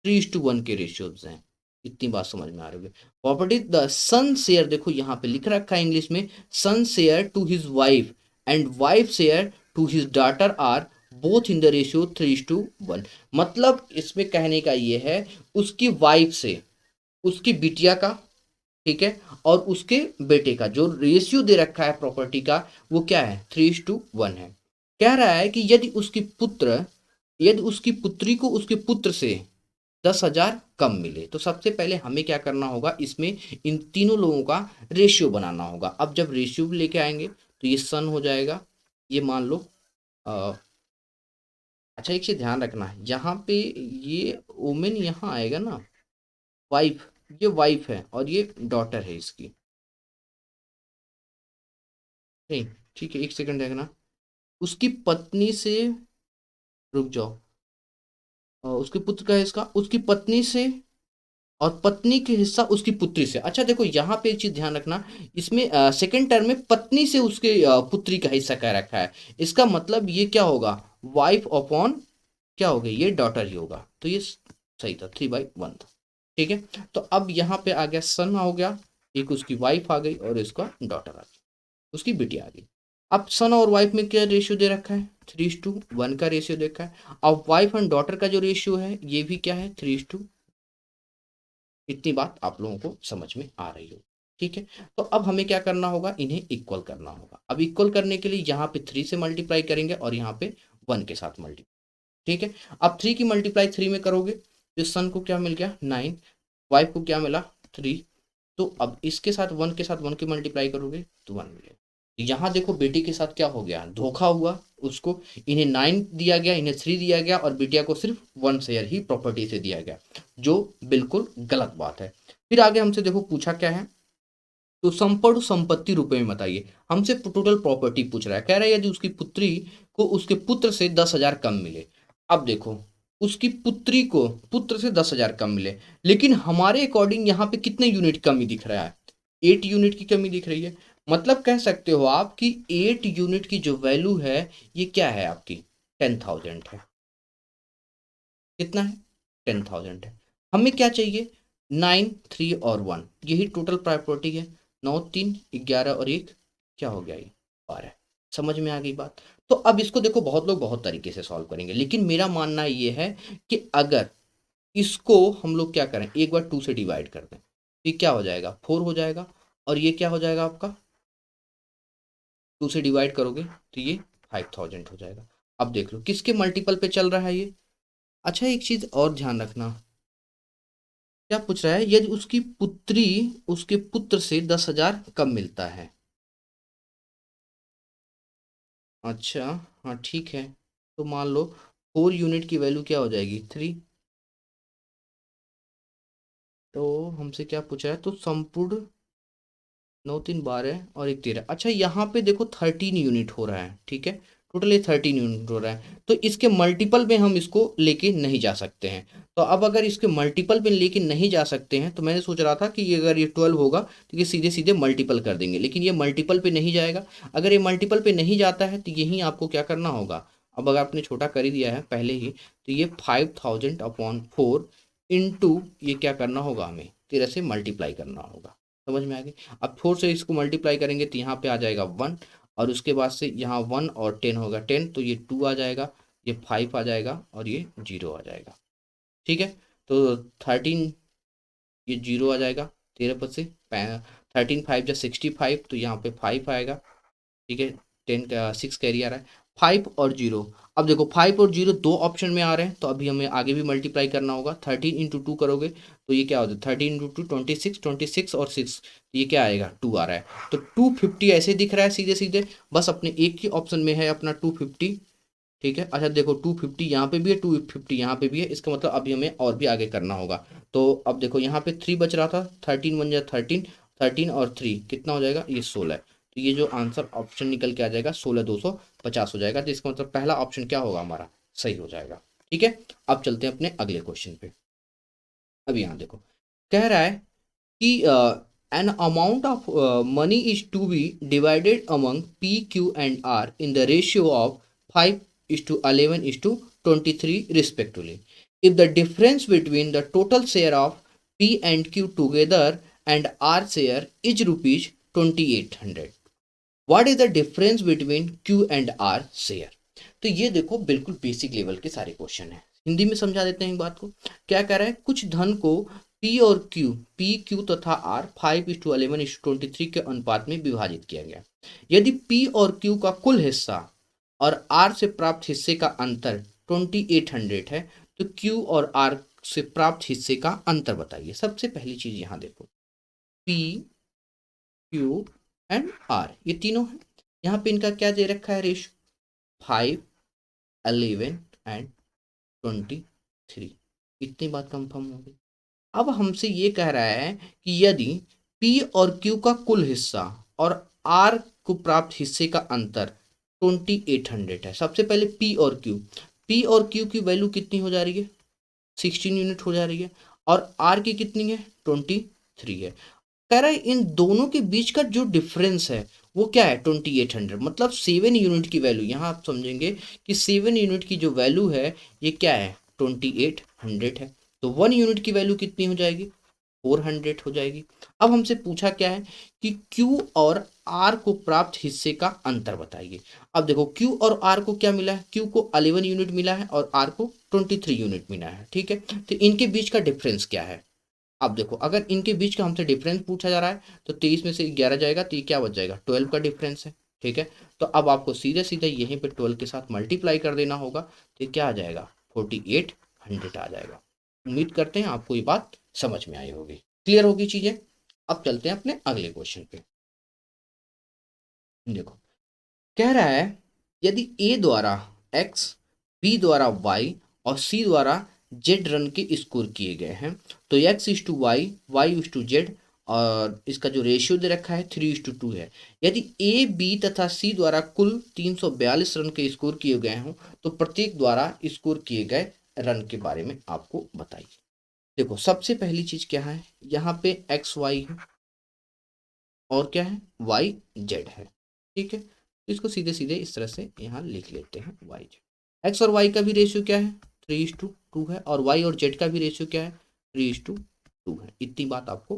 3:1 के रेशियोज हैं। इतनी बात समझ में आ रही है। प्रॉपर्टी द सन शेयर, देखो यहाँ पे लिख रखा है इंग्लिश में, son share to his wife and wife share to his daughter are both in the ratio 3:1। मतलब इसमें कहने का ये है, उसकी वाइफ से उसकी बिटिया का, ठीक है, और उसके बेटे का जो रेशियो दे रखा है प्रॉपर्टी का वो क्या है 3:1 है। कह रहा है कि यदि उसकी पुत्री को उसके पुत्र से 10,000 कम मिले, तो सबसे पहले हमें क्या करना होगा, इसमें इन तीनों लोगों का रेशियो बनाना होगा। अब जब रेशियो लेके आएंगे तो ये सन हो जाएगा, ये मान लो अच्छा एक चीज ध्यान रखना है, यहाँ पे ये वुमेन यहाँ आएगा ना, वाइफ, ये वाइफ है और ये डॉटर है इसकी, नहीं ठीक है, एक सेकंड देखना, उसकी पत्नी से, रुक जाओ, उसके पुत्र का हिस्सा उसकी पत्नी से और पत्नी के हिस्सा उसकी पुत्री से। अच्छा देखो यहाँ पे एक चीज ध्यान रखना, इसमें सेकंड टर्म में पत्नी से उसके पुत्री का हिस्सा कह रखा है, इसका मतलब ये क्या होगा, वाइफ अपॉन क्या होगा, ये डॉटर ही होगा, तो ये सही था 3/1 था। ठीक है, तो अब यहाँ पे आ गया सन हो गया, एक उसकी वाइफ आ गई और इसका डॉटर आ गई, उसकी बेटी आ गई। अब सन और वाइफ में क्या रेशियो दे रखा है 3:1 का रेशियो देखा है। अब वाइफ एंड डॉटर का जो रेशियो है ये भी क्या है 3:, इतनी बात आप लोगों को समझ में आ रही हो। ठीक है। तो अब हमें क्या करना होगा, इन्हें इक्वल करना होगा। अब इक्वल करने के लिए यहाँ पे 3 से मल्टीप्लाई करेंगे और यहाँ पे 1 के साथ मल्टीप्लाई, ठीक है। अब 3 की मल्टीप्लाई 3 में करोगे तो सन को क्या मिल गया 9, वाइफ को क्या मिला 3। तो अब इसके साथ 1 के साथ 1 की मल्टीप्लाई करोगे तो 1 मिलेगा। यहाँ देखो बेटी के साथ क्या हो गया, धोखा हुआ उसको, इन्हें 9 दिया गया, इन्हें 3 दिया गया और बिटिया को सिर्फ 1 शेयर ही प्रॉपर्टी से दिया गया, जो बिल्कुल गलत बात है। फिर आगे हमसे देखो पूछा क्या है, तो संपूर्ण संपत्ति रुपए में बताइए। हमसे टोटल प्रॉपर्टी पूछ रहा है, कह रहा है यदि उसकी पुत्री को उसके पुत्र से 10,000 कम मिले। अब देखो उसकी पुत्री को पुत्र से 10,000 कम मिले, लेकिन हमारे अकॉर्डिंग यहाँ पे कितने यूनिट कमी दिख रहा है, 8 यूनिट की कमी दिख रही है। मतलब कह सकते हो आप कि 8 यूनिट की जो वैल्यू है ये क्या है आपकी 10,000 है। कितना है 10,000 है। हमें क्या चाहिए 9, 3 और 1, यही टोटल प्रॉपर्टी है। 9, 3, 11 और 1 क्या हो गया ये 12। समझ में आ गई बात। तो अब इसको देखो बहुत लोग बहुत तरीके से सॉल्व करेंगे, लेकिन मेरा मानना ये है कि अगर इसको हम लोग क्या करें, एक बार 2 से डिवाइड कर दें, ये क्या हो जाएगा 4 हो जाएगा, और ये क्या हो जाएगा आपका 2 से डिवाइड करोगे तो ये 5,000 हो जाएगा। अब देख लो किसके मल्टीपल पे चल रहा है ये। अच्छा एक चीज और ध्यान रखना, क्या पूछ रहा है, यदि उसकी पुत्री उसके पुत्र से 10,000 कम मिलता है। अच्छा, हाँ ठीक है। तो मान लो 4 यूनिट की वैल्यू क्या हो जाएगी 3। तो हमसे क्या पूछा है, तो संपूर्ण 9, 3, 12 और 1, 13। अच्छा यहाँ पे देखो 13 यूनिट हो रहा है, ठीक है। टोटल ये 13 यूनिट हो रहा है, तो इसके मल्टीपल में हम इसको लेके नहीं जा सकते हैं। तो अब अगर इसके मल्टीपल में लेके नहीं जा सकते हैं तो मैंने सोच रहा था कि ये अगर ये 12 होगा तो ये सीधे सीधे मल्टीपल कर देंगे, लेकिन ये मल्टीपल पे नहीं जाएगा। अगर ये मल्टीपल पे नहीं जाता है तो यहीं आपको क्या करना होगा, अब अगर आपने छोटा कर ही दिया है पहले ही, तो ये 5,000/4 इंटू ये क्या करना होगा, हमें 13 से मल्टीप्लाई करना होगा। समझ में आ गई। अब 4 से इसको मल्टीप्लाई करेंगे तो यहाँ पे आ जाएगा 1, और उसके बाद से यहाँ 1 और 10 होगा 10, तो ये 2 आ जाएगा, ये 5 आ जाएगा और ये 0 आ जाएगा, ठीक है। तो 13, ये 0 आ जाएगा 13 पर से 13 5 जा 65, तो यहाँ पे 5 आएगा, ठीक है। 10 का 6 कैरी आ रहा है, 5 और 0। अब देखो 5 और 0 दो ऑप्शन में आ रहे हैं, तो अभी हमें आगे भी मल्टीप्लाई करना होगा। 13 इंटू 2 करोगे तो ये क्या होता है 13 इंटू 2 26, 26 और 6, तो ये क्या आएगा 2 आ रहा है। तो 250 ऐसे दिख रहा है सीधे सीधे, बस अपने एक ही ऑप्शन में है अपना 250, ठीक है। अच्छा देखो 250 यहाँ पे भी है, 250 यहाँ पे भी है, इसका मतलब अभी हमें और भी आगे करना होगा। तो अब देखो यहाँ पे 3 बच रहा था, 13 1 जा 13, 13 और 3 कितना हो जाएगा ये 16। तो ये जो आंसर ऑप्शन निकल के आ जाएगा 16,250 हो जाएगा। तो इसका मतलब पहला ऑप्शन क्या होगा हमारा, सही हो जाएगा, ठीक है। अब चलते हैं अपने अगले क्वेश्चन पे। अब यहाँ देखो कह रहा है कि an amount of money is to be divided among P, Q and R in the ratio of 5:11:23 respectively. If the difference between the total share of P and Q together and R share is rupees 2,800, what is the difference between Q and R share? तो ये देखो बिल्कुल बेसिक लेवल के सारे क्वेश्चन है, हिंदी में समझा देते हैं एक बात को। क्या कह रहा है, कुछ धन को पी और क्यू, पी क्यू तथा आर 5:11:23 के अनुपात में विभाजित किया गया। यदि पी और क्यू का कुल हिस्सा और आर से प्राप्त हिस्से का अंतर 2,800 है, तो क्यू और आर से प्राप्त हिस्से का अंतर बताइए। सबसे पहली चीज यहाँ देखो पी, क्यू एंड आर ये तीनों है, यहाँ पे इनका क्या दे रखा है रेशो 5, 11 एंड 23। इतनी बात कंफर्म हो गई। अब हमसे ये कह रहा है कि यदि P और Q का कुल हिस्सा और R को प्राप्त हिस्से का अंतर 2,800 है। सबसे पहले P और Q की वैल्यू कितनी हो जा रही है 16 यूनिट हो जा रही है, और R की कितनी है 23 है। कह रहा है इन दोनों के बीच का जो डिफरेंस है वो क्या है 2,800, मतलब 7 यूनिट की वैल्यू। यहाँ आप समझेंगे कि 7 यूनिट की जो वैल्यू है ये क्या है 2,800 है। तो 1 यूनिट की वैल्यू कितनी हो जाएगी 400 हो जाएगी। अब हमसे पूछा क्या है कि Q और R को प्राप्त हिस्से का अंतर बताइए। अब देखो Q और R को क्या मिला है, Q को 11 यूनिट मिला है और R को 23 यूनिट मिला है, ठीक है। तो इनके बीच का डिफरेंस क्या है, अब देखो अगर इनके बीच का हमसे डिफरेंस पूछा जा रहा है तो 23 में से 11 जाएगा तो ये क्या बच जाएगा, 12 का डिफरेंस है। ठीक है, तो अब आपको सीधे सीधे यहीं पे 12 के साथ मल्टीप्लाई कर देना होगा, तो ये क्या आ जाएगा, 4800 आ जाएगा। उम्मीद करते हैं आपको ये बात समझ में आई होगी, क्लियर होगी चीजें। अब चलते हैं अपने अगले क्वेश्चन पे। देखो कह रहा है यदि ए द्वारा एक्स, बी द्वारा वाई और सी द्वारा जेड रन के स्कोर किए गए हैं तो X is to Y, Y is to Z, और इसका जो रेशियो दे रखा है 3:2 है। यदि ए बी तथा सी द्वारा कुल 342 रन के स्कोर किए गए हों तो प्रत्येक द्वारा स्कोर किए गए रन के बारे में आपको बताइए। देखो सबसे पहली चीज क्या है, यहाँ पे एक्स वाई है और क्या है, वाई जेड है। ठीक है, तो इसको सीधे सीधे इस तरह से यहाँ लिख लेते हैं, वाई जेड। एक्स और वाई का भी रेशियो क्या है, 3:2 है, और वाई और जेड का भी रेशियो क्या है, 3:2 है। इतनी बात आपको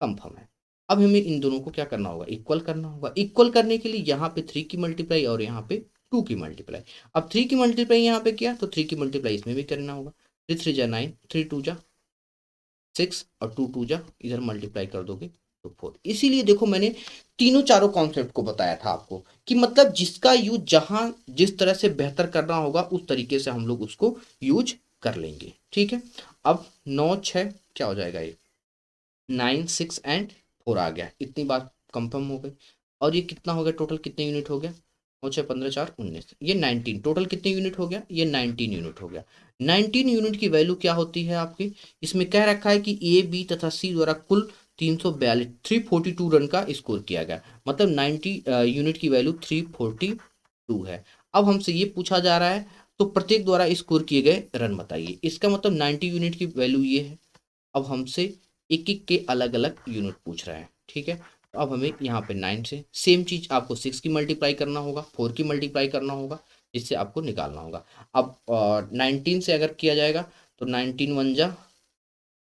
कंफर्म है। अब हमें इन दोनों को क्या करना होगा, इक्वल करना होगा। इक्वल करने के लिए यहाँ पे 3 की मल्टीप्लाई और यहाँ पे 2 की मल्टीप्लाई। अब 3 की मल्टीप्लाई यहाँ पे किया तो 3 की मल्टीप्लाई इसमें भी करना होगा। 3 3 जा 9, 3 2 जा 6 और 2 2 जा इधर मल्टीप्लाई कर दोगे तो 4। इसीलिए देखो मैंने तीनों चारों कॉन्सेप्ट को बताया था आपको कि मतलब जिसका यूज जहां जिस तरह से बेहतर करना होगा उस तरीके से हम लोग उसको यूज कर लेंगे। ठीक है, अब 9 6 क्या हो जाएगा, ये 9 6 एंड 4 आ गया। इतनी बात कंफर्म हो गई। और ये कितना हो गया, टोटल कितने यूनिट हो गया, 9 6 15 4 19, ये 19। टोटल कितने यूनिट हो गया, ये 19 यूनिट हो गया। 19 यूनिट की वैल्यू क्या होती है आपकी, इसमें कह रखा है कि ए बी तथा सी द्वारा कुल 342 342 रन का स्कोर किया गया, मतलब 90 यूनिट की वैल्यू 342 है। अब हमसे ये पूछा जा रहा है तो प्रत्येक द्वारा स्कोर किए गए रन बताइए। इसका मतलब 90 यूनिट की वैल्यू ये है। अब हमसे एक एक के अलग अलग यूनिट पूछ रहा है। ठीक है, तो अब हमें यहाँ पे 9 से सेम चीज आपको 6 की मल्टीप्लाई करना होगा, 4 की मल्टीप्लाई करना होगा, जिससे आपको निकालना होगा। अब 19 से अगर किया जाएगा तो 19 1 जा,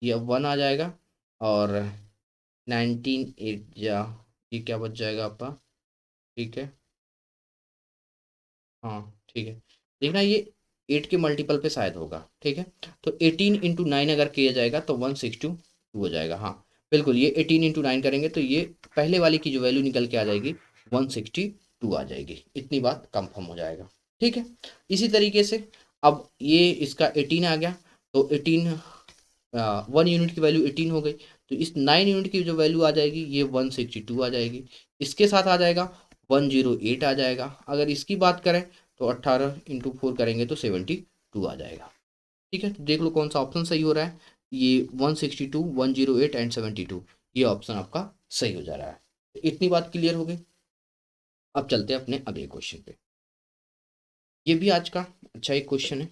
ये 1 आ जाएगा, और 19 8 जा, ये क्या बच जाएगा आपका। ठीक है, हाँ ठीक है, देखना ये 8 के मल्टीपल पे शायद होगा। ठीक है, तो 18 × 9 अगर किया जाएगा तो 162 हो जाएगा। हाँ बिल्कुल, ये 18 × 9 करेंगे तो ये पहले वाली की जो वैल्यू निकल के आ जाएगी 162 आ जाएगी। इतनी बात कंफर्म हो जाएगा। ठीक है, इसी तरीके से अब ये इसका 18 आ गया तो 18 1 यूनिट की वैल्यू 18 हो गई, तो इस 9 यूनिट की जो वैल्यू आ जाएगी ये 162 आ जाएगी। इसके साथ आ जाएगा 108 आ जाएगा। अगर इसकी बात करें तो 18 × 4 करेंगे तो 72 आ जाएगा। ठीक है, तो देख लो कौन सा ऑप्शन सही हो रहा है, ये 162 108 एंड 72, ये ऑप्शन आपका सही हो जा रहा है। इतनी बात क्लियर हो गई। अब चलते हैं अपने अगले क्वेश्चन पे। ये भी आज का अच्छा एक क्वेश्चन है।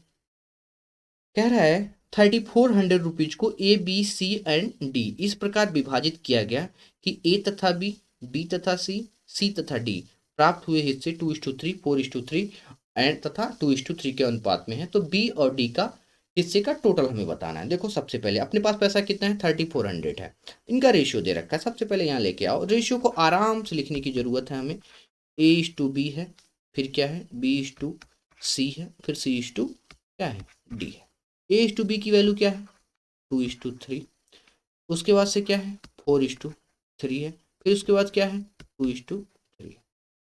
कह रहा है 3400 रुपीज को A B C and D इस प्रकार विभाजित किया गया कि ए तथा बी तथा सी तथा डी प्राप्त हुए हिस्से 2:3 4:3 एंड तथा 2:3 के अनुपात में है। तो बी और डी का हिस्से का टोटल हमें बताना है। देखो सबसे पहले अपने पास पैसा कितना है, 3400 है। इनका रेशियो दे रखा है, सबसे पहले यहाँ लेके आओ। रेशियो को आराम से लिखने की जरूरत है हमें। A:B है, फिर क्या है B:C है, फिर C:, क्या है D है। A:B की वैल्यू क्या है, 2:3। उसके बाद से क्या है 4:3 है, फिर उसके बाद क्या है 2:3 है।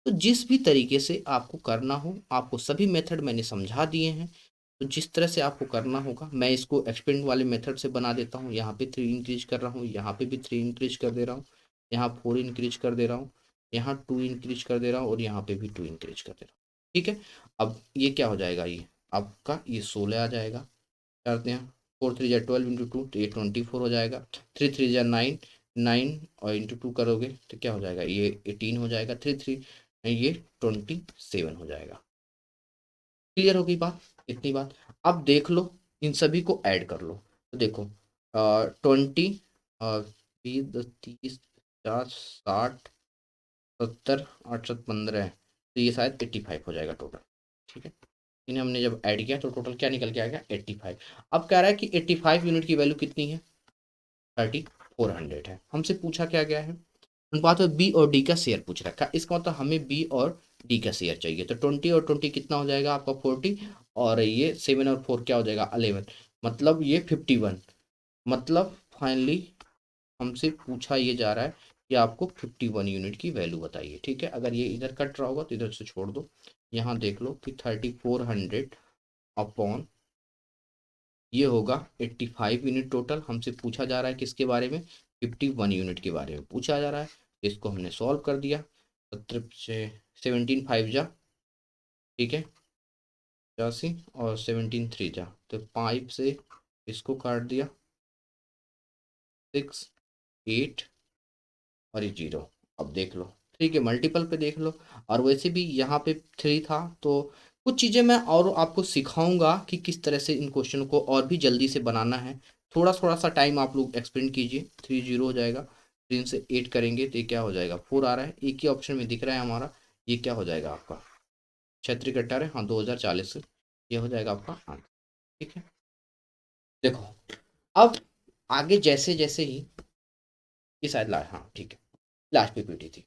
तो जिस भी तरीके से आपको करना हो, आपको सभी मेथड मैंने समझा दिए हैं। तो जिस तरह से आपको करना होगा, मैं इसको एक्सपेंड वाले मेथड से बना देता हूँ। यहाँ पे 3 इंक्रीज कर रहा हूँ, यहाँ पे भी 3 इंक्रीज कर दे रहा हूँ, यहाँ 4 इंक्रीज कर दे रहा हूँ, यहाँ 2 इंक्रीज कर दे रहा हूँ, और यहाँ पे भी 2 इंक्रीज कर दे रहा हूँ। ठीक है, अब ये क्या हो जाएगा, ये आपका ये 16 आ जाएगा। करते हैं 4 3 12 × 2 तो ये 24 हो जाएगा। 3 3 9 9 और × 2 करोगे तो क्या हो जाएगा, ये 18 हो जाएगा। 3 3 ये 27 हो जाएगा। क्लियर हो गई बात, इतनी बात। अब देख लो इन सभी को ऐड कर लो तो देखो 20 20 10 30 50 60 70 8 7 15, तो ये शायद 85 हो जाएगा टोटल। ठीक है, इन्हें हमने जब ऐड किया तो टोटल क्या निकल के आ गया 85। अब कह रहा है कि 85 यूनिट की वैल्यू कितनी है, 3400 है। हमसे पूछा क्या गया है, अनुपात में बी और डी का शेयर पूछ रखा है। इसका मतलब हमें बी और डी का शेयर चाहिए। तो 20 और 20 कितना हो जाएगा आपका 40, और ये 7 और 4 क्या हो जाएगा 11, मतलब ये 51। मतलब फाइनली हमसे पूछा ये जा रहा है कि आपको 51 यूनिट की वैल्यू बताइए। ठीक है, अगर ये इधर कट रहा होगा तो इधर से छोड़ दो, यहाँ देख लो कि 3400 अपॉन ये होगा 85 यूनिट टोटल। हमसे पूछा जा रहा है किसके बारे में, 51 यूनिट के बारे में पूछा जा रहा है। इसको हमने सॉल्व कर दिया, 17 से 17 5 जा, ठीक है 85 और 17 3 जा, तो 5 से इसको काट दिया, 6 8 और ये 0। अब देख लो 3 के मल्टीपल पे देख लो, और वैसे भी यहाँ पे 3 था। तो कुछ चीज़ें मैं और आपको सिखाऊंगा कि किस तरह से इन क्वेश्चन को और भी जल्दी से बनाना है। थोड़ा थोड़ा सा टाइम आप लोग एक्सपेंड कीजिए। 3 0 हो जाएगा, 3 से 8 करेंगे तो ये क्या हो जाएगा, 4 आ रहा है, एक ही ऑप्शन में दिख रहा है हमारा। ये क्या हो जाएगा आपका, 36 कट्टा है, हाँ 2040, ये हो जाएगा आपका आंसर। ठीक है, देखो अब आगे जैसे जैसे ही ये शायद हाँ ठीक है लास्ट पे पीटी थी।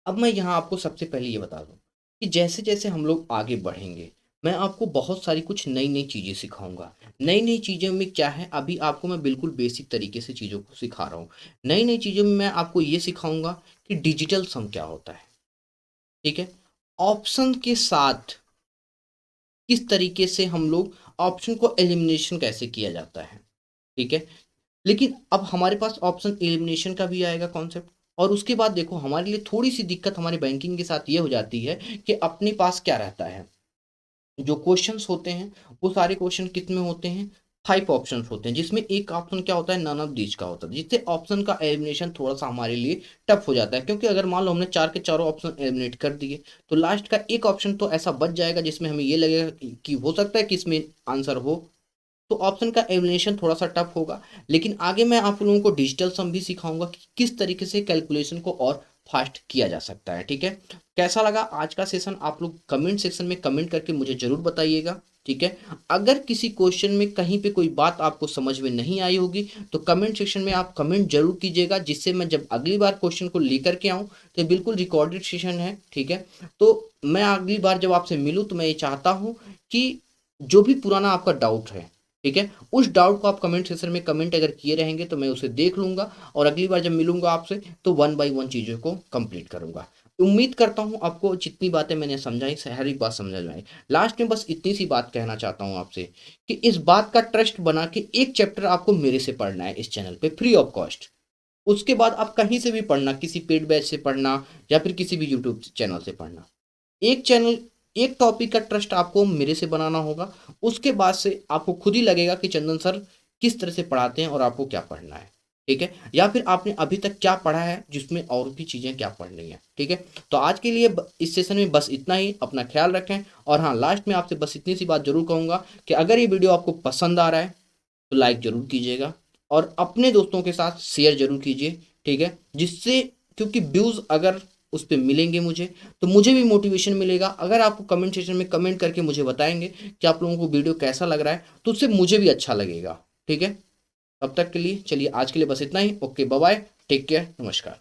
अब मैं यहाँ आपको सबसे पहले ये बता दूँ कि जैसे जैसे हम लोग आगे बढ़ेंगे, मैं आपको बहुत सारी कुछ नई नई चीज़ें सिखाऊंगा। नई नई चीज़ों में क्या है, अभी आपको मैं बिल्कुल बेसिक तरीके से चीज़ों को सिखा रहा हूँ। नई नई चीज़ों में मैं आपको ये सिखाऊंगा कि डिजिटल सम क्या होता है, ठीक है, ऑप्शन के साथ किस तरीके से हम लोग ऑप्शन को एलिमिनेशन कैसे किया जाता है, ठीक है। लेकिन अब हमारे पास ऑप्शन एलिमिनेशन का भी आएगा कॉन्सेप्ट। और उसके बाद देखो हमारे लिए थोड़ी सी दिक्कत हमारे बैंकिंग के साथ ये हो जाती है कि अपने पास क्या रहता है, जो क्वेश्चंस होते हैं वो सारे क्वेश्चन कितने होते हैं, 5 ऑप्शंस होते हैं, जिसमें एक ऑप्शन क्या होता है, नन ऑफ दीज का होता है, जिससे ऑप्शन का एलिमिनेशन थोड़ा सा हमारे लिए टफ हो जाता है। क्योंकि अगर मान लो हमने 4 के चारों ऑप्शन एलिमिनेट कर दिए तो लास्ट का एक ऑप्शन तो ऐसा बच जाएगा जिसमें हमें ये लगेगा कि हो सकता है कि इसमें आंसर हो, तो ऑप्शन का एलिमिनेशन थोड़ा सा टफ होगा। लेकिन आगे मैं आप लोगों को डिजिटल सम भी सिखाऊंगा कि किस तरीके से कैलकुलेशन को और फास्ट किया जा सकता है। ठीक है, कैसा लगा आज का सेशन आप लोग कमेंट सेक्शन में कमेंट करके मुझे जरूर बताइएगा। ठीक है, अगर किसी क्वेश्चन में कहीं पे कोई बात आपको समझ में नहीं आई होगी तो कमेंट सेक्शन में आप कमेंट जरूर कीजिएगा, जिससे मैं जब अगली बार क्वेश्चन को लेकर के आऊँ तो बिल्कुल रिकॉर्डेड सेशन है। ठीक है, तो मैं अगली बार जब आपसे मिलूँ तो मैं ये चाहता हूँ कि जो भी पुराना आपका डाउट है, ठीक है, उस डाउट को आप कमेंट सेक्शन में कमेंट अगर किए रहेंगे तो मैं उसे देख लूंगा और अगली बार जब मिलूंगा आपसे तो 1 बाय 1 चीज़ों को कंप्लीट करूंगा। उम्मीद करता हूं आपको जितनी बातें मैंने समझाई हर एक बात समझ में आई। लास्ट में बस इतनी सी बात कहना चाहता हूं आपसे कि इस बात का ट्रस्ट बना के एक चैप्टर आपको मेरे से पढ़ना है इस चैनल पे फ्री ऑफ कॉस्ट। उसके बाद आप कहीं से भी पढ़ना, किसी पेड बैच से पढ़ना या फिर किसी भी यूट्यूब चैनल से पढ़ना, एक चैनल एक टॉपिक का ट्रस्ट आपको मेरे से बनाना होगा। उसके बाद से आपको खुद ही लगेगा कि चंदन सर किस तरह से पढ़ाते हैं और आपको क्या पढ़ना है। ठीक है, या फिर आपने अभी तक क्या पढ़ा है जिसमें और भी चीज़ें क्या पढ़नी है। ठीक है, तो आज के लिए इस सेशन में बस इतना ही। अपना ख्याल रखें। और हाँ, लास्ट में आपसे बस इतनी सी बात जरूर कहूँगा कि अगर ये वीडियो आपको पसंद आ रहा है तो लाइक जरूर कीजिएगा और अपने दोस्तों के साथ शेयर जरूर कीजिए। ठीक है, जिससे क्योंकि व्यूज़ अगर उस पर मिलेंगे मुझे तो मुझे भी मोटिवेशन मिलेगा। अगर आपको कमेंट सेक्शन में कमेंट करके मुझे बताएंगे कि आप लोगों को वीडियो कैसा लग रहा है तो उससे मुझे भी अच्छा लगेगा। ठीक है, तब तक के लिए चलिए आज के लिए बस इतना ही। Okay, bye bye, take care, नमस्कार।